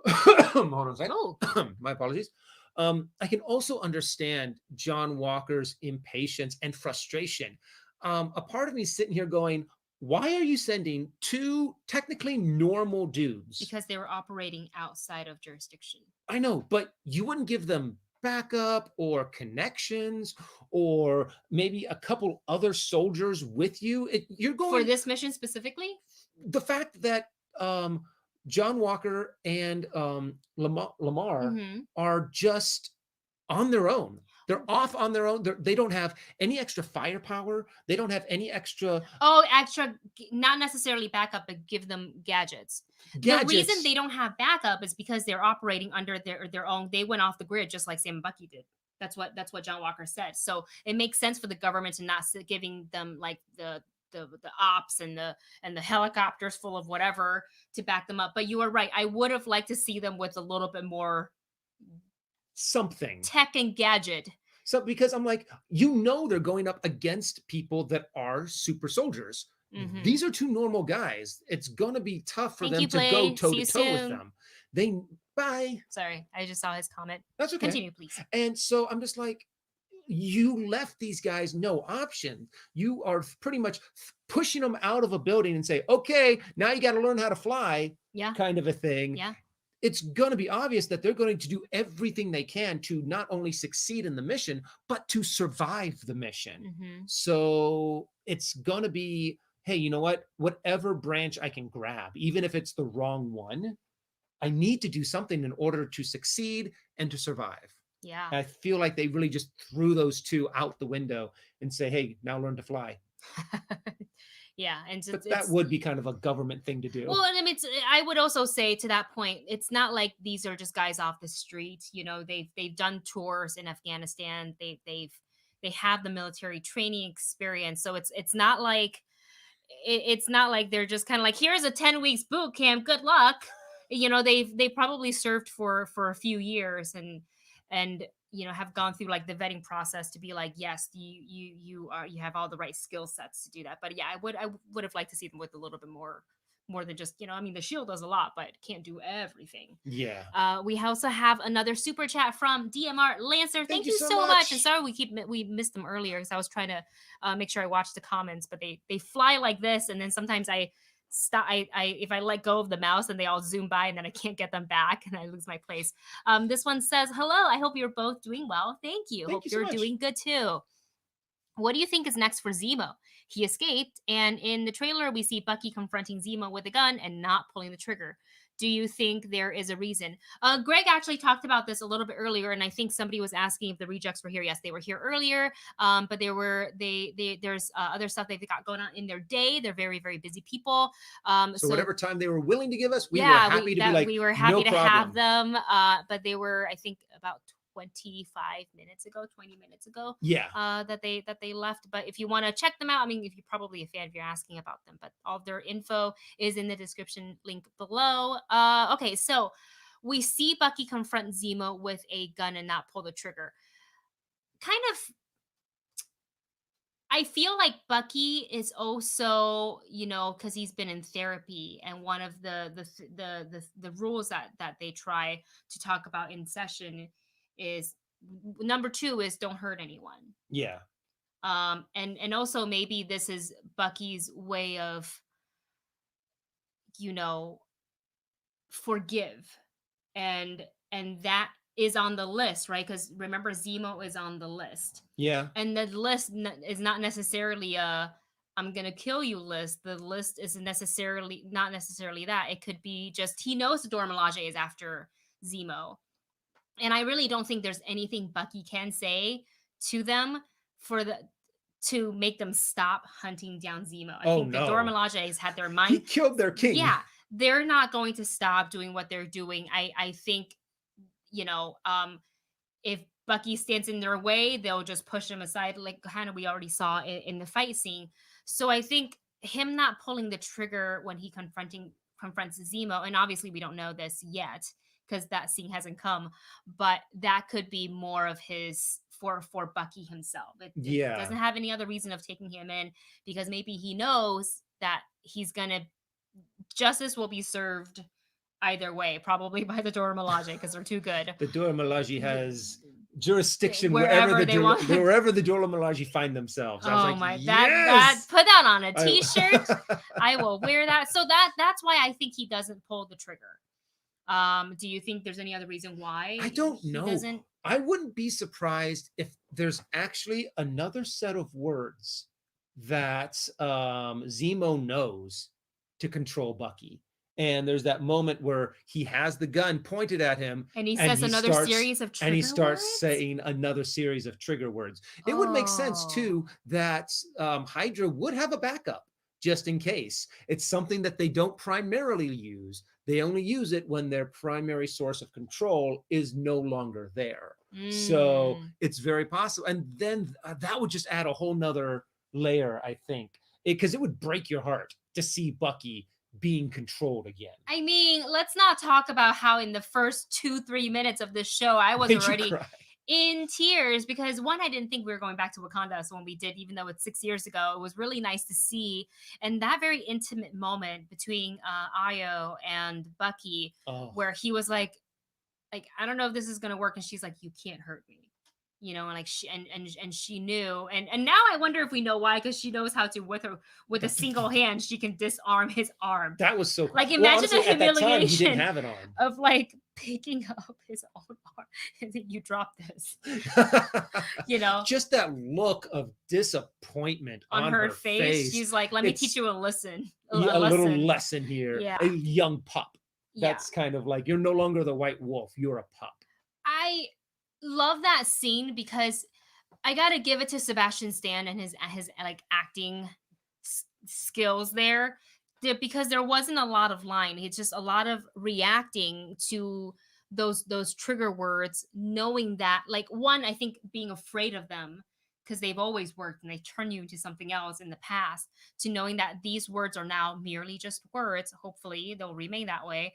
hold on a second. My apologies. I can also understand John Walker's impatience and frustration. A part of me is sitting here going, why are you sending two technically normal dudes? Because they were operating outside of jurisdiction. I know, but you wouldn't give them backup or connections or maybe a couple other soldiers with you. You're going for this mission specifically. The fact that John Walker and Lamar are just on their own. They're off on their own. They don't have any extra firepower. They don't have any extra. Not necessarily backup, but give them gadgets. The reason they don't have backup is because they're operating under their own. They went off the grid just like Sam and Bucky did. That's what John Walker said. So it makes sense for the government to not giving them like the ops and the helicopters full of whatever to back them up. But you are right. I would have liked to see them with a little bit more something tech and gadget. So because I'm like, they're going up against people that are super soldiers. Mm-hmm. These are two normal guys. It's gonna be tough for them to go toe to toe with them. Bye. Sorry, I just saw his comment. That's okay. Continue, please. And so I'm just like, you left these guys no option. You are pretty much pushing them out of a building and say, okay, now you got to learn how to fly. Yeah. Kind of a thing. Yeah. It's going to be obvious that they're going to do everything they can to not only succeed in the mission, but to survive the mission. Mm-hmm. So it's going to be, hey, you know what? Whatever branch I can grab, even if it's the wrong one, I need to do something in order to succeed and to survive. Yeah. I feel like they really just threw those two out the window and say, hey, now learn to fly. Yeah, and but that would be kind of a government thing to do. Well, and I mean, I would also say to that point, it's not like these are just guys off the street. They've done tours in Afghanistan. They have the military training experience. So it's not like they're just kind of like, here's a 10 weeks boot camp. Good luck. They probably served for a few years and have gone through like the vetting process to be like, yes, you have all the right skill sets to do that. But yeah, I would have liked to see them with a little bit more than just, the shield does a lot, but can't do everything. Yeah. We also have another super chat from DMR Lancer. Thank you so much. And sorry we missed them earlier because I was trying to make sure I watched the comments, but they fly like this, and then sometimes I stop. If I let go of the mouse and they all zoom by and then I can't get them back and I lose my place. This one says, hello, I hope you're both doing well. Thank you. Hope you're doing good too. What do you think is next for Zemo? He escaped, and in the trailer we see Bucky confronting Zemo with a gun and not pulling the trigger. Do you think there is a reason? Greg actually talked about this a little bit earlier, and I think somebody was asking if the Rejects were here. Yes, they were here earlier, but there's other stuff they've got going on in their day. They're very, very busy people. So whatever time they were willing to give us, we were happy to have them. But they were, I think, about 20 minutes ago. Yeah. That they left. But if you want to check them out, if you're probably a fan if you're asking about them, but all of their info is in the description link below. Okay, so we see Bucky confront Zemo with a gun and not pull the trigger. Kind of, I feel like Bucky is also, because he's been in therapy, and one of the rules that they try to talk about in session is number 2 is don't hurt anyone. Yeah. And also maybe this is Bucky's way of, forgive, and that is on the list, right? Because remember, Zemo is on the list. Yeah. And the list is not necessarily a I'm gonna kill you list. The list is not necessarily that. It could be just he knows the Dora Milaje is after Zemo. And I really don't think there's anything Bucky can say to them to make them stop hunting down Zemo. I think the Dora Milajes had their mind. He killed their king. Yeah, they're not going to stop doing what they're doing. I think, if Bucky stands in their way, they'll just push him aside, like kind of we already saw in the fight scene. So I think him not pulling the trigger when he confronts Zemo, and obviously we don't know this yet, because that scene hasn't come, but that could be more of his for Bucky himself. It doesn't have any other reason of taking him in, because maybe he knows that he's gonna justice will be served either way, probably by the Dora Milaje because they're too good. The Dora Milaje has jurisdiction wherever wherever the Dora Milaje find themselves. I was like, my, yes! that put that on a t-shirt. I will wear that. So that's why I think he doesn't pull the trigger. Do you think there's any other reason why? I don't know. Doesn't? I wouldn't be surprised if there's actually another set of words that Zemo knows to control Bucky. And there's that moment where he has the gun pointed at him, and he says another series of trigger and he starts words? saying another series of trigger words. It would make sense too that Hydra would have a backup just in case. It's something that they don't primarily use. They only use it when their primary source of control is no longer there. So it's very possible. And then that would just add a whole nother layer, I think, because it would break your heart to see Bucky being controlled again. I mean, let's not talk about how in the first 2-3 minutes of this show, I was already in tears because one, I didn't think we were going back to Wakanda. So when we did, even though it's 6 years ago, it was really nice to see. And that very intimate moment between Ayo and Bucky, where he was like, I don't know if this is going to work. And she's like, you can't hurt me. You know, and like she and she knew, and now I wonder if we know why, because she knows how to with a single hand she can disarm his arm. That was so like imagine the humiliation he didn't have an arm. of like picking up his own arm and then you drop this. You know, just that look of disappointment on her face. She's like, let me teach you a lesson. A little lesson here. Yeah. A young pup. That's kind of like, you're no longer the white wolf, you're a pup. I love that scene because I gotta give it to Sebastian Stan and his like acting skills there, because there wasn't a lot of line. It's just a lot of reacting to those trigger words, knowing that, like, one, I think being afraid of them because they've always worked and they turn you into something else in the past, to knowing that these words are now merely just words. Hopefully they'll remain that way.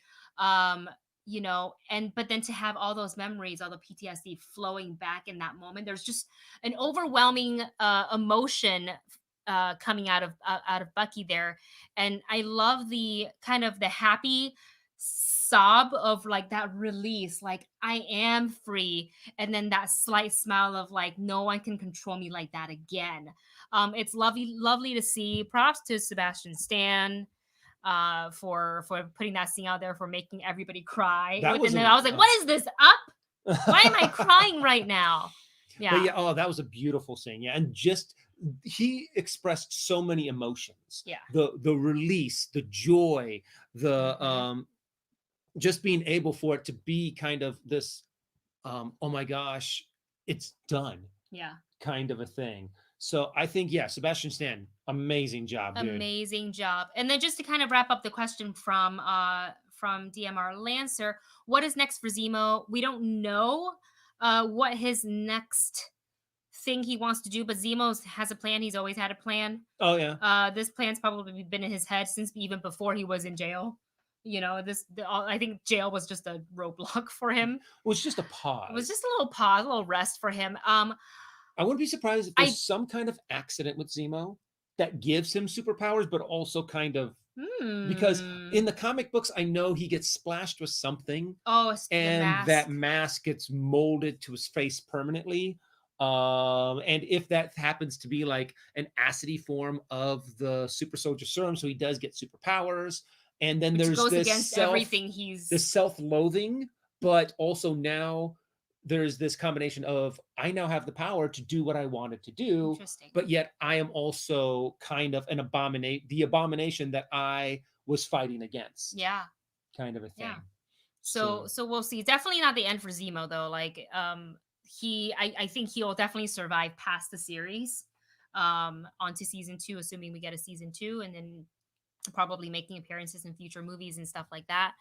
You know, but then to have all those memories, all the PTSD flowing back in that moment, there's just an overwhelming emotion coming out of Bucky there. And I love the kind of the happy sob of like that release, like I am free, and then that slight smile of like no one can control me like that again. It's lovely to see. Props to Sebastian Stan for putting that scene out there, for making everybody cry. I was like, what is this up? Why am I crying right now? Yeah. But that was a beautiful scene. Yeah. And just, he expressed so many emotions. Yeah. The release, the joy, the just being able for it to be kind of this oh my gosh, it's done. Yeah. Kind of a thing. So I think, Sebastian Stan, amazing job, dude. Amazing job. And then just to kind of wrap up the question from DMR Lancer, what is next for Zemo? We don't know what his next thing he wants to do, but Zemo has a plan. He's always had a plan. Oh, yeah. This plan's probably been in his head since even before he was in jail. You know, I think jail was just a roadblock for him. It was just a pause. It was just a little pause, a little rest for him. I wouldn't be surprised if there's some kind of accident with Zemo that gives him superpowers, but also kind of because in the comic books, I know he gets splashed with something. Oh, and that mask gets molded to his face permanently. And if that happens to be like an acidy form of the super soldier serum, so he does get superpowers. And then there's goes this against everything this self-loathing, but also now there's this combination of, I now have the power to do what I wanted to do, but yet I am also kind of the abomination that I was fighting against. Yeah. Kind of a thing. Yeah. So we'll see. Definitely not the end for Zemo though. Like, I think he'll definitely survive past the series, onto season 2, assuming we get a season 2, and then probably making appearances in future movies and stuff like that.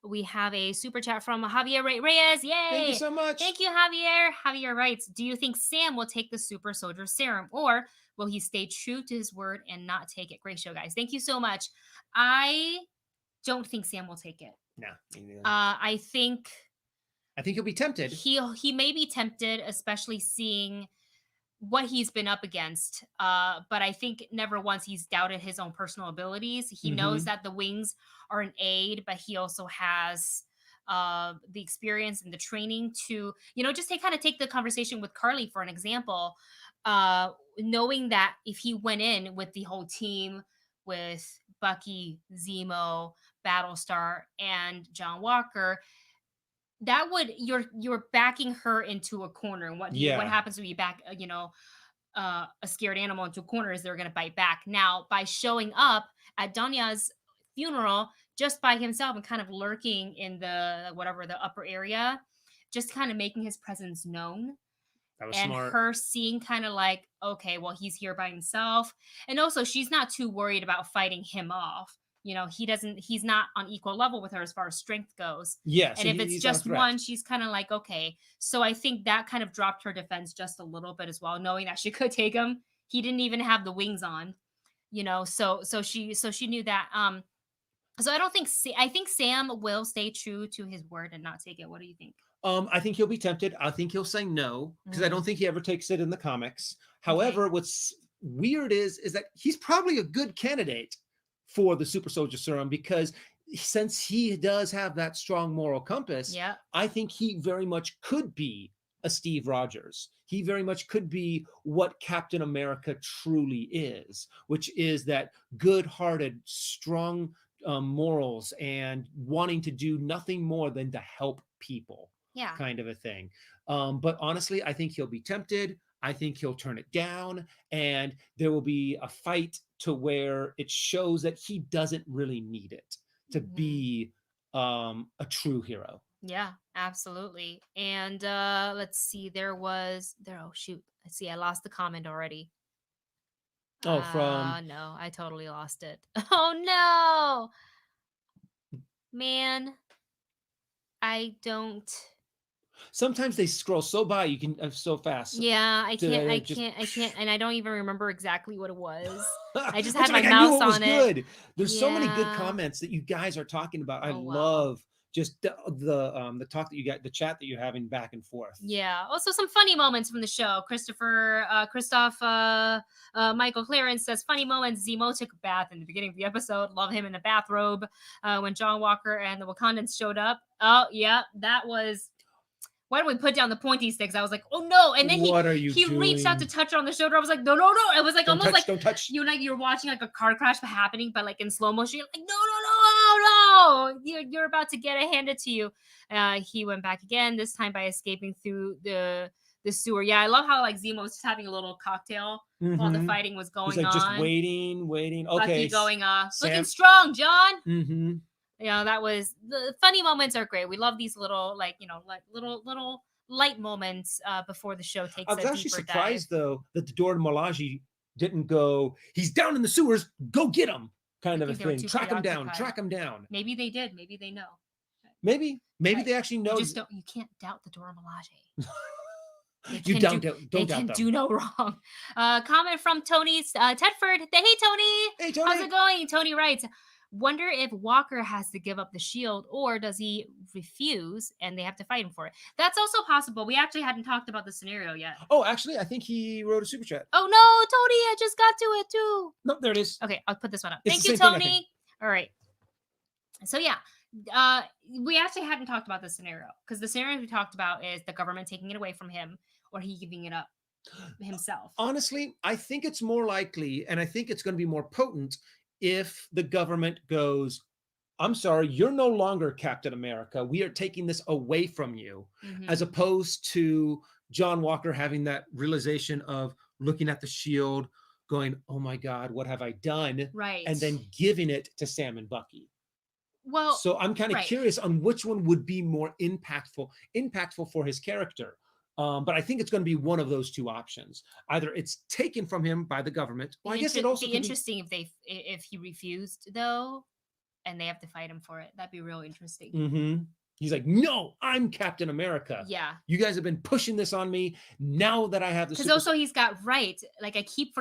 We have a super chat from Javier Reyes. Yay! Thank you so much. Thank you, Javier. Javier writes, do you think Sam will take the super soldier serum, or will he stay true to his word and not take it? Great show, guys. Thank you so much. I don't think Sam will take it. No. I think he'll be tempted. He may be tempted, especially seeing what he's been up against. But I think never once he's doubted his own personal abilities. He knows that the wings are an aid, but he also has the experience and the training to, just to kind of take the conversation with Carly for an example, knowing that if he went in with the whole team with Bucky, Zemo, Battlestar, and John Walker, that would you're backing her into a corner. And what happens when you back a scared animal into a corner is they're going to bite back. Now, by showing up at Danya's funeral just by himself and kind of lurking in the upper area, just kind of making his presence known. That was and smart. Her seeing kind of like, okay, well, he's here by himself. And also she's not too worried about fighting him off. He's not on equal level with her as far as strength goes. Yes. And if it's just one, she's kind of like, okay. So I think that kind of dropped her defense just a little bit as well, knowing that she could take him. He didn't even have the wings on, so she knew that. So I think Sam will stay true to his word and not take it. What do you think? I think he'll be tempted. I think he'll say no, because I don't think he ever takes it in the comics. However, what's weird is that he's probably a good candidate for the super soldier serum, because since he does have that strong moral compass, I think he very much could be a Steve Rogers. He very much could be what Captain America truly is, which is that good-hearted, strong morals and wanting to do nothing more than to help people, kind of a thing. But honestly, I think he'll be tempted. I think he'll turn it down, and there will be a fight to where it shows that he doesn't really need it to be a true hero. Yeah, absolutely. And let's see, oh shoot, let's see, I lost the comment already. No, I totally lost it. Oh no, man, I don't. Sometimes they scroll so by, you can so fast. Yeah, I can't, and I don't even remember exactly what it was. I just had my mouse on it. Good. There's so many good comments that you guys are talking about. I love just the talk that you got, the chat that you're having back and forth. Yeah. Also some funny moments from the show. Christoph Michael Clarence says, funny moments. Zemo took a bath in the beginning of the episode. Love him in the bathrobe. When John Walker and the Wakandans showed up. Oh yeah, that was. Why don't we put down the pointy sticks? I was like, oh no. And then he reached out to touch her on the shoulder. I was like, no. It was like don't almost touch, like don't touch. You're watching like a car crash happening, but like in slow motion. You're like, no. You're about to get it handed to you. He went back again, this time by escaping through the sewer. Yeah, I love how like Zemo was just having a little cocktail while the fighting was going on. He's like just waiting. Okay. Bucky going looking strong, John. Mm-hmm. That was the funny moments are great. We love these little little light moments before the show takes a deeper dive. I was actually surprised though that the Dora Milaje didn't go, he's down in the sewers, go get him, kind of a thing. Track him down. Maybe they did. Maybe they know. Maybe they actually know. You can't doubt the Dora Milaje. Don't doubt they them. can do no wrong. Comment from Tony Tedford. Hey Tony. How's it going? Tony writes, wonder if Walker has to give up the shield, or does he refuse and they have to fight him for it? That's also possible. We actually hadn't talked about the scenario yet. Oh, actually, I think he wrote a super chat. Oh no, Tony, I just got to it too. No, there it is. Okay, I'll put this one up. Thank you, Tony. All right. So yeah, we actually hadn't talked about the scenario, because the scenario we talked about is the government taking it away from him or he giving it up himself. Honestly, I think it's more likely, and I think it's going to be more potent if the government goes, I'm sorry, you're no longer Captain America. We are taking this away from you, as opposed to John Walker having that realization of looking at the shield, going, oh my God, what have I done? Right. And then giving it to Sam and Bucky. Well, so I'm kind of curious on which one would be more impactful for his character. But I think it's going to be one of those two options. Either it's taken from him by the government, or I guess it also be interesting if he refused though, and they have to fight him for it. That'd be real interesting. Mm-hmm. He's like, no, I'm Captain America. Yeah. You guys have been pushing this on me. Now that I have the because also he's got like I keep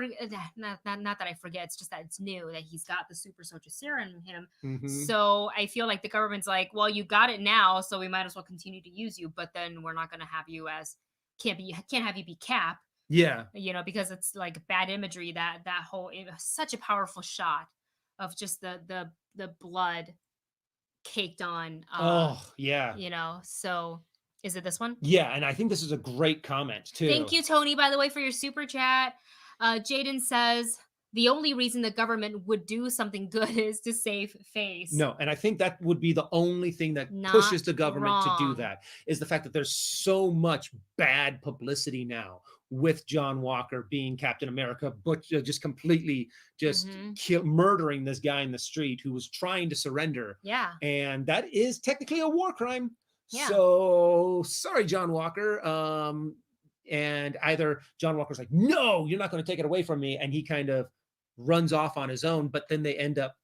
not that I forget. It's just that it's new that he's got the super soldier serum in him. Mm-hmm. So I feel like the government's like, well, you got it now, so we might as well continue to use you. But then we're not going to have you as can't have you be Cap. Yeah. You know, because it's like bad imagery, that whole, it was such a powerful shot of just the blood caked on, Oh, yeah. you know. So is it this one? Yeah, and I think this is a great comment too. Thank you, Tony, by the way, for your super chat. Jaden says the only reason the government would do something good is to save face. No, and I think that would be the only thing that pushes the government to do that, is the fact that there's so much bad publicity now with John Walker being Captain America, but just completely murdering this guy in the street who was trying to surrender. Yeah. And that is technically a war crime. Yeah. So sorry, John Walker. And either John Walker's like, no, you're not going to take it away from me, and he kind of runs off on his own, but then he ends up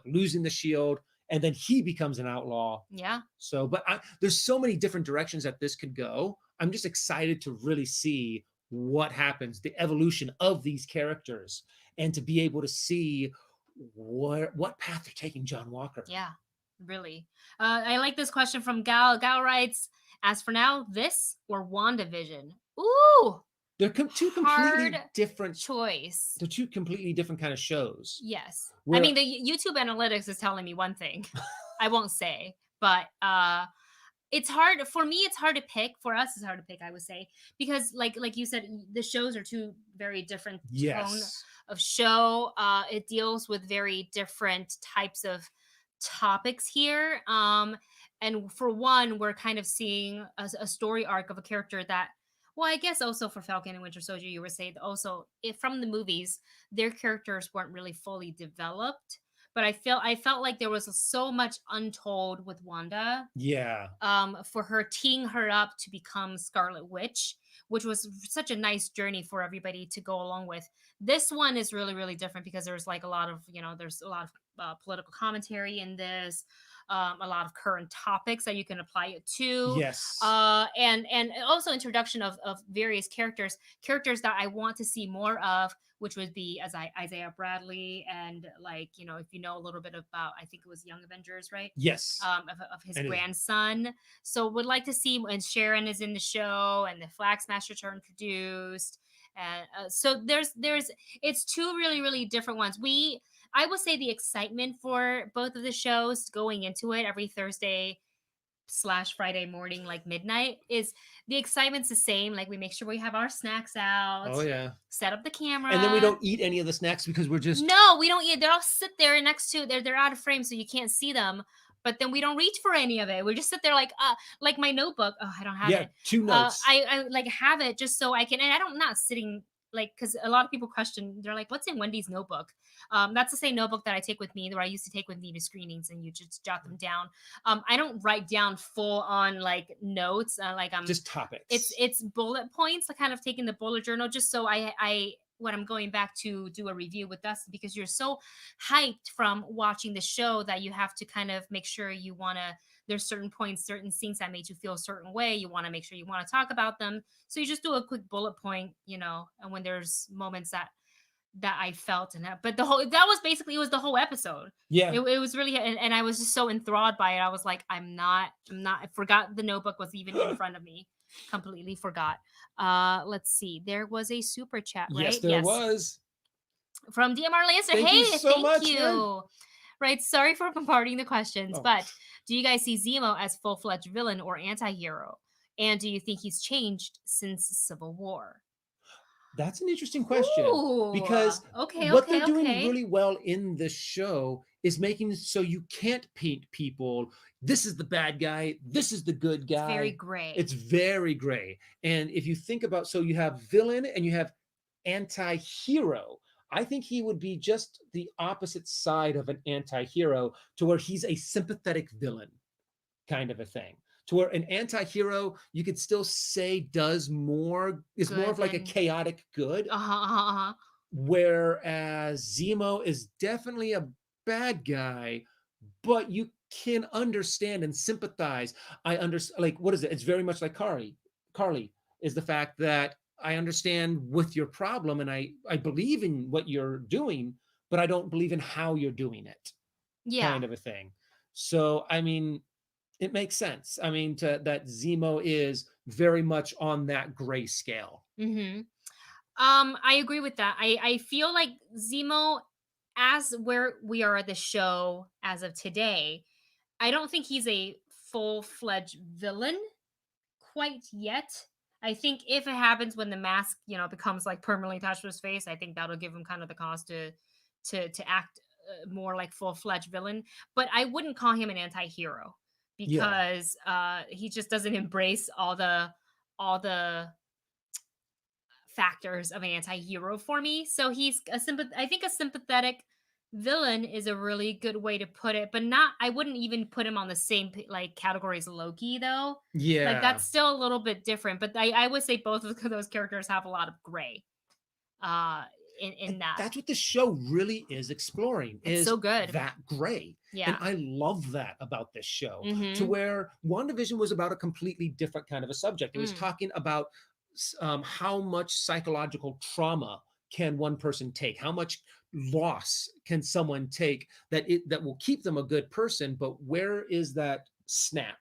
losing the shield, and then he becomes an outlaw. Yeah. So, but there's so many different directions that this could go. I'm just excited to really see what happens, the evolution of these characters, and to be able to see what path they're taking John Walker. Yeah, really. I like this question from Gal. Gal writes, as for now, this or WandaVision? Ooh! They're two completely different choice. They're two completely different kind of shows. Yes. I mean, the YouTube analytics is telling me one thing. I won't say, but it's hard for me. It's hard to pick. For us, it's hard to pick, I would say, because like you said, the shows are two very different tone of show. It deals with very different types of topics here. And for one, we're kind of seeing a story arc of a character that, well, I guess also for Falcon and Winter Soldier, you would say also from the movies, their characters weren't really fully developed. But I felt like there was so much untold with Wanda. Yeah. For her teeing her up to become Scarlet Witch, which was such a nice journey for everybody to go along with. This one is really, really different because there's like a lot of, there's a lot of political commentary in this. A lot of current topics that you can apply it to. Yes. And also introduction of various characters that I want to see more of, which would be Isaiah Bradley, and if you know a little bit about, I think it was Young Avengers, right? Yes. Of his grandson. So would like to see, and Sharon is in the show, and the Flag Smashers are introduced. And so there's it's two really, really different ones. I would say the excitement for both of the shows going into it every Thursday/Friday morning, like midnight, is the excitement's the same. Like we make sure we have our snacks out. Oh yeah. Set up the camera. And then we don't eat any of the snacks because we're just we don't eat. They'll sit there next to they're out of frame, so you can't see them. But then we don't reach for any of it. We just sit there like my notebook. Oh, I don't have it. 2 notes. I like have it just so I can, and I'm not sitting because a lot of people question, they're like, what's in Wendy's notebook? That's the same notebook that I take with me, that I used to take with me to screenings, and you just jot them down. I don't write down full on like notes, I'm just topics. It's bullet points, kind of taking the bullet journal, just so I when I'm going back to do a review with Dustin, because you're so hyped from watching the show that you have to kind of make sure you want to, there's certain points, certain scenes that made you feel a certain way. You want to make sure you want to talk about them. So you just do a quick bullet point, and when there's moments that I felt but it was the whole episode. Yeah. It was really, and I was just so enthralled by it. I was like, I forgot the notebook was even in front of me. Completely forgot. Let's see. There was a super chat, right? Yes, there was. From DMR Lancer. Thank you. Man. Right. Sorry for bombarding the questions, but do you guys see Zemo as full-fledged villain or anti-hero? And do you think he's changed since Civil War? That's an interesting question. Ooh, because what they're doing really well in this show is making it so you can't paint people, this is the bad guy, this is the good guy. It's very gray. It's very gray. And if you think about, so you have villain and you have anti-hero. I think he would be just the opposite side of an anti-hero, to where he's a sympathetic villain kind of a thing. To where an anti-hero, you could still say is more of like a chaotic good. Whereas Zemo is definitely a bad guy, but you can understand and sympathize. I understand, like, what is it? It's very much like Carly is the fact that I understand with your problem, and I believe in what you're doing, but I don't believe in how you're doing it. Yeah. Kind of a thing. So, I mean, it makes sense. I mean, that Zemo is very much on that gray scale. Mm-hmm. I agree with that. I feel like Zemo, as where we are at the show as of today, I don't think he's a full-fledged villain quite yet. I think if it happens when the mask, becomes like permanently attached to his face, I think that'll give him kind of the cause to act more like full-fledged villain. But I wouldn't call him an anti-hero because he just doesn't embrace all the factors of an anti-hero for me. So he's I think a sympathetic villain is a really good way to put it, but I wouldn't even put him on the same like category as Loki though. Yeah. Like that's still a little bit different, but I would say both of those characters have a lot of gray in that. That's what the show really is exploring. It's so good. That gray. Yeah. And I love that about this show. Mm-hmm. To where WandaVision was about a completely different kind of a subject. It was talking about how much psychological trauma can one person take, how much loss can someone take that will keep them a good person, but where is that snap,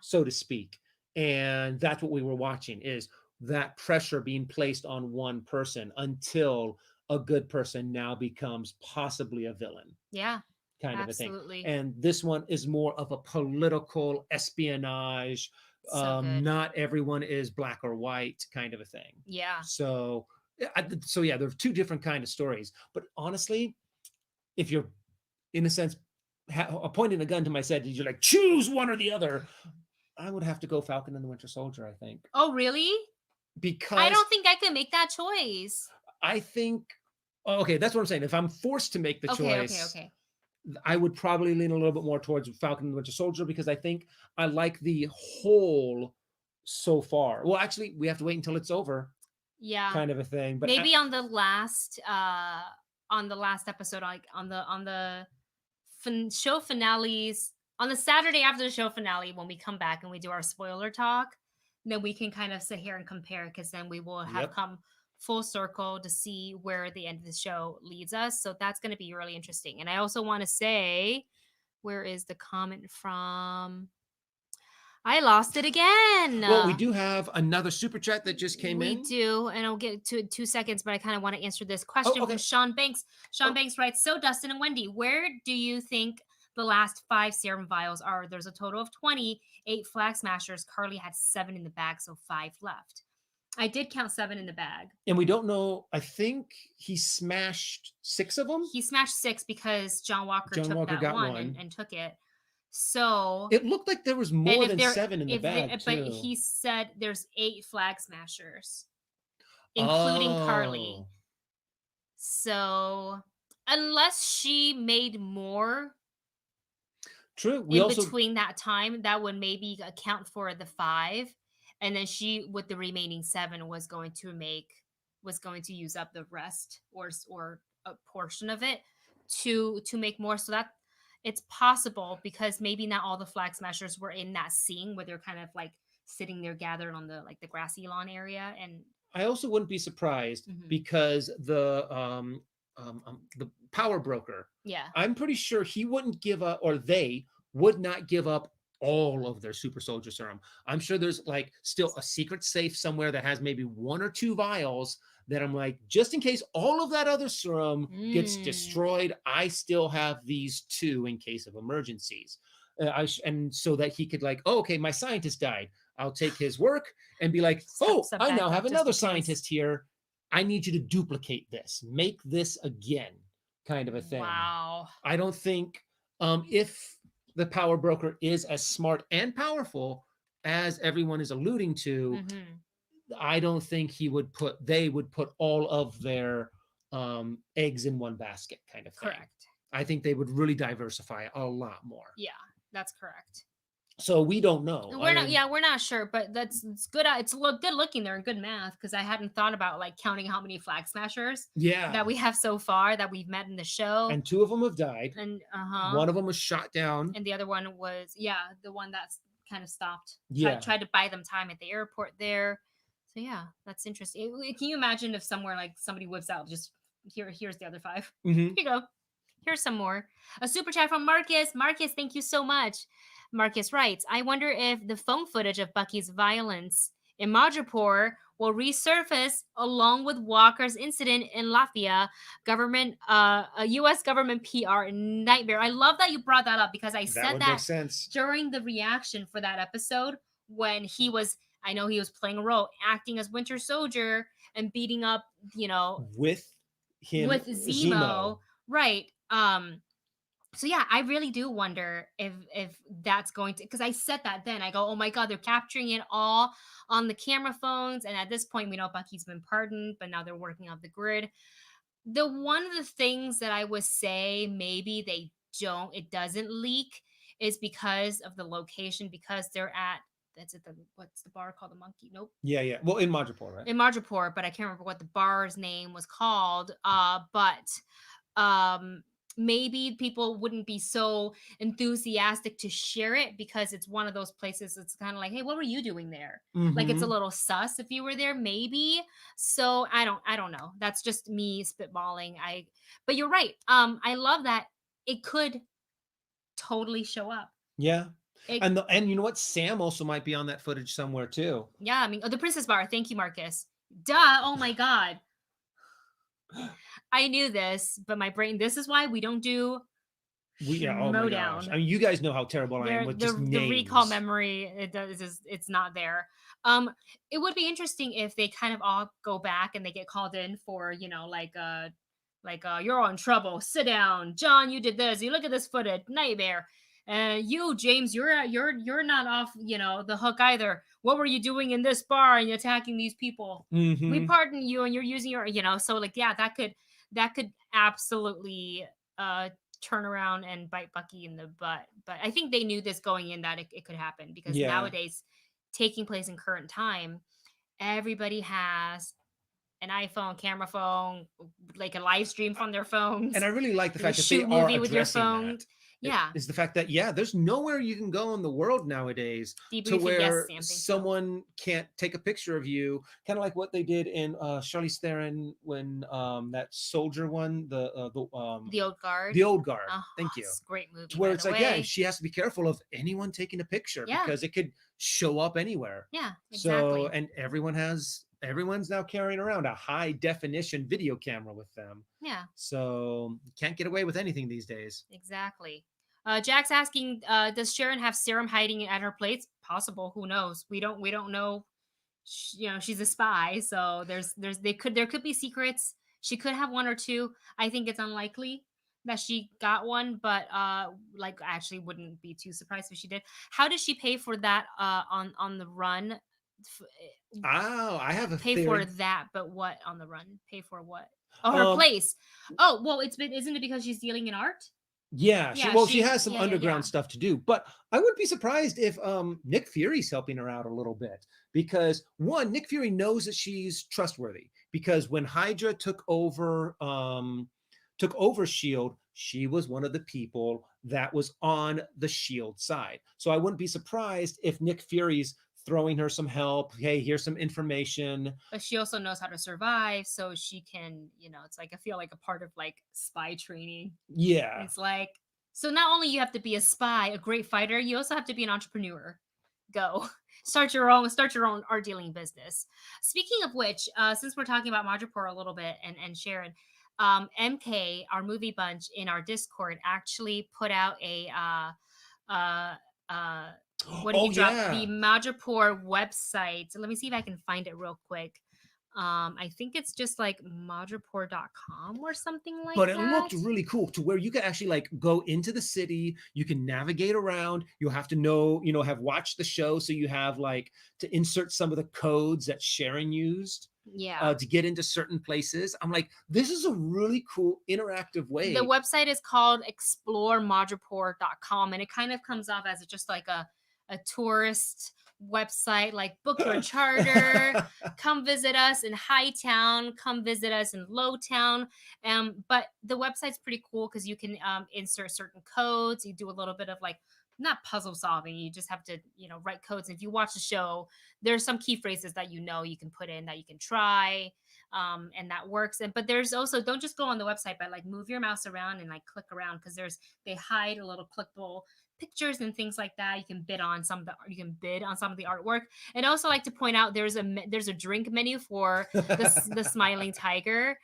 so to speak? And that's what we were watching, is that pressure being placed on one person until a good person now becomes possibly a villain, kind of a thing. And this one is more of a political espionage, not everyone is black or white kind of a thing. So there's two different kind of stories. But honestly, if you're in a sense pointing a gun to my head, you're like, choose one or the other, I would have to go Falcon and the Winter Soldier, I think. Oh, really? Because I don't think I can make that choice. I think, okay, that's what I'm saying. If I'm forced to make the choice, I would probably lean a little bit more towards Falcon and the Winter Soldier, because I think I like the whole so far. Well, actually, we have to wait until it's over. Kind of a thing. But maybe on the last episode, like on the show finales, on the Saturday after the show finale, when we come back and we do our spoiler talk, then we can kind of sit here and compare, because then we will have come full circle to see where the end of the show leads us. So that's going to be really interesting. And I also want to say, where is the comment from? I lost it again. Well, we do have another super chat that just came in. We do, and I'll get to it in 2 seconds, but I kind of want to answer this question from Sean Banks. Sean Banks writes, so Dustin and Wendy, where do you think the last 5 serum vials are? There's a total of 20, 8 Flag Smashers. Carly had 7 in the bag, so 5 left. I did count 7 in the bag. And we don't know, I think he smashed 6 of them? He smashed 6 because John Walker took that one and took it. So it looked like there was more than 7 in the bag, but he said there's 8 Flag Smashers, including Carly. So unless she made more between that time, that would maybe account for the 5, and then she, with the remaining 7, was going to use up the rest or a portion of it to make more. So that it's possible, because maybe not all the Flag Smashers were in that scene where they're kind of like sitting there gathered on the grassy lawn area. And I also wouldn't be surprised because the power broker, I'm pretty sure he wouldn't give up, or they would not give up all of their super soldier serum. I'm sure there's like still a secret safe somewhere that has maybe 1 or 2 vials that I'm like, just in case all of that other serum gets destroyed, I still have these 2 in case of emergencies. And so that he could like, oh, okay, my scientist died. I'll take his work and be like, I now have another scientist here. I need you to duplicate this. Make this again, kind of a thing. Wow. I don't think if the power broker is as smart and powerful as everyone is alluding to, I don't think they would put all of their eggs in one basket, kind of thing. Correct. I think they would really diversify a lot more. Yeah, that's correct. So we don't know. We're not sure, but it's good. It's good looking there and good math, because I hadn't thought about like counting how many Flag Smashers that we have so far that we've met in the show. And 2 of them have died. And one of them was shot down. And the other one was the one that's kind of stopped. Tried to buy them time at the airport there. So yeah, that's interesting. Can you imagine if somewhere like somebody whips out just here's the other 5. Here you go. Here's some more. A super chat from Marcus. Marcus, thank you so much. Marcus writes, I wonder if the phone footage of Bucky's violence in Madripoor will resurface along with Walker's incident in Latvia. A U.S. government PR nightmare. I love that you brought that up because I said that make sense. during the reaction for that episode when he was, I know he was playing a role, acting as Winter Soldier and beating up, with Zemo. Right. So yeah, I really do wonder if that's going to, because I said that then. I go, oh my God, they're capturing it all on the camera phones. And at this point, we know Bucky's been pardoned, but now they're working off the grid. One of the things that I would say maybe it doesn't leak is because of the location, because they're at, what's the bar called? The Monkey? Nope. Yeah. Well, in Madripoor, right? In Madripoor, but I can't remember what the bar's name was called. Maybe people wouldn't be so enthusiastic to share it because it's one of those places. It's kind of like, hey, what were you doing there? Like it's a little sus if you were there, maybe. So I don't know. That's just me spitballing. But you're right. I love that it could totally show up. Yeah. And you know what? Sam also might be on that footage somewhere too. Yeah, I mean, the Princess Bar. Thank you, Marcus. Duh. Oh my God. I knew this, but my brain. This is why we don't do. Oh my gosh! I mean, you guys know how terrible I am with just names. The recall memory. It's not there. It would be interesting if they kind of all go back and they get called in for you're in trouble. Sit down, John. You did this. You look at this footage. Nightmare. You, James, you're not off, the hook either. What were you doing in this bar and attacking these people? We pardon you, and you're using your, so like, yeah, that could absolutely turn around and bite Bucky in the butt. But I think they knew this going in that it could happen because nowadays, taking place in current time, everybody has an iPhone, camera phone, like a live stream from their phones. And I really like the fact that they are addressing with your phone. That. Yeah. Is the fact that, there's nowhere you can go in the world nowadays to where someone can't take a picture of you. Kind of like what they did in Charlize Theron when that soldier one, the Old Guard. The Old Guard. Oh, Thank you. It's a great movie. To where it's like, she has to be careful of anyone taking a picture because it could show up anywhere. Yeah, exactly. So, and everyone's now carrying around a high definition video camera with them. Yeah. So you can't get away with anything these days. Exactly. Jack's asking, does Sharon have serum hiding at her plates? Possible. Who knows? We don't know. She's a spy, so there could be secrets. She could have one or two. I think it's unlikely that she got one, but actually wouldn't be too surprised if she did. How did she pay for that on the run? I have a pay theory. For that, but what on the run? Pay for what? Oh, her place. Oh, well, isn't it because she's dealing in art? Yeah, she has some underground stuff to do, but I wouldn't be surprised if Nick Fury's helping her out a little bit because one, Nick Fury knows that she's trustworthy because when Hydra took over SHIELD, she was one of the people that was on the SHIELD side. So I wouldn't be surprised if Nick Fury's throwing her some help. Hey, here's some information. But she also knows how to survive, so she can, it's like I feel like a part of like spy training. Yeah. It's like, so not only you have to be a spy, a great fighter, you also have to be an entrepreneur. Go. Start your own art dealing business. Speaking of which, since we're talking about Madripoor a little bit and Sharon, MK, our movie bunch in our Discord, actually put out a the Madripoor website. So let me see if I can find it real quick. I think it's just like madripoor.com or something like that. But it looked really cool to where you can actually like go into the city, you can navigate around, you'll have to know, have watched the show. So you have like to insert some of the codes that Sharon used. Yeah. To get into certain places. I'm like, this is a really cool interactive way. The website is called exploremadripoor.com and it kind of comes off as just like a tourist website, like book your charter, come visit us in Hightown, come visit us in Lowtown. But the website's pretty cool because you can insert certain codes. You do a little bit of like not puzzle solving. You just have to, write codes. And if you watch the show, there's some key phrases that you can put in that you can try, and that works. But there's also, don't just go on the website, but like move your mouse around and like click around because they hide a little clickable pictures and things like that. You can bid on some of the artwork. And I also like to point out there's a drink menu for the Smiling Tiger.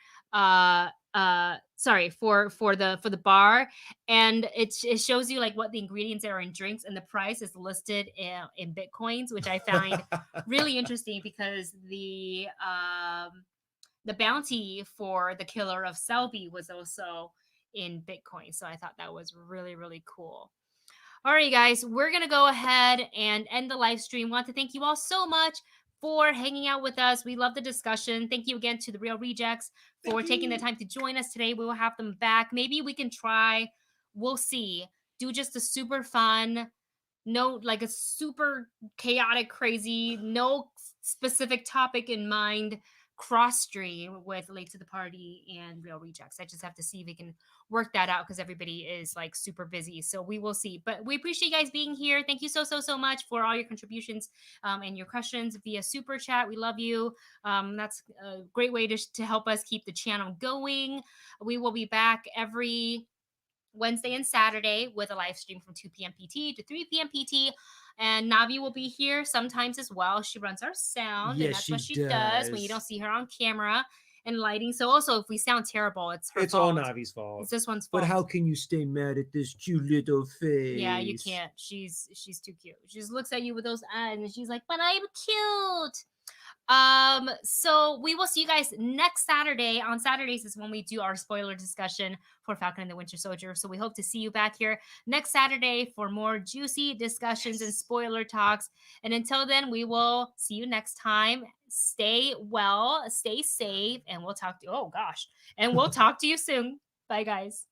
Sorry, for the bar, and it shows you like what the ingredients are in drinks, and the price is listed in Bitcoins, which I find really interesting because the bounty for the killer of Selby was also in Bitcoin. So I thought that was really, really cool. All right, guys, we're going to go ahead and end the live stream. Want to thank you all so much for hanging out with us. We love the discussion. Thank you again to the Real Rejects for taking the time to join us today. We will have them back. Maybe we can try, we'll see, do just a super fun, no, like a super chaotic, crazy, no specific topic in mind cross stream with Late to the Party and Real Rejects. I just have to see if we can work that out because everybody is like super busy. So we will see. But we appreciate you guys being here. Thank you so much for all your contributions and your questions via Super Chat. We love you. That's a great way to help us keep the channel going. We will be back every Wednesday and Saturday with a live stream from 2 p.m. PT to 3 p.m. PT. And Navi will be here sometimes as well. She runs our sound. Yes, and that's what she does when you don't see her on camera and lighting. So also, if we sound terrible, it's her fault. All Navi's fault. It's this one's fault. But how can you stay mad at this cute little face? Yeah, you can't. She's too cute. She just looks at you with those eyes and she's like, but I'm cute. So we will see you guys next Saturday. On Saturdays is when we do our spoiler discussion for Falcon and the Winter Soldier. So we hope to see you back here next Saturday for more juicy discussions and spoiler talks. And until then, we will see you next time. Stay well, stay safe, and we'll talk to you. Oh gosh. And we'll talk to you soon. Bye guys.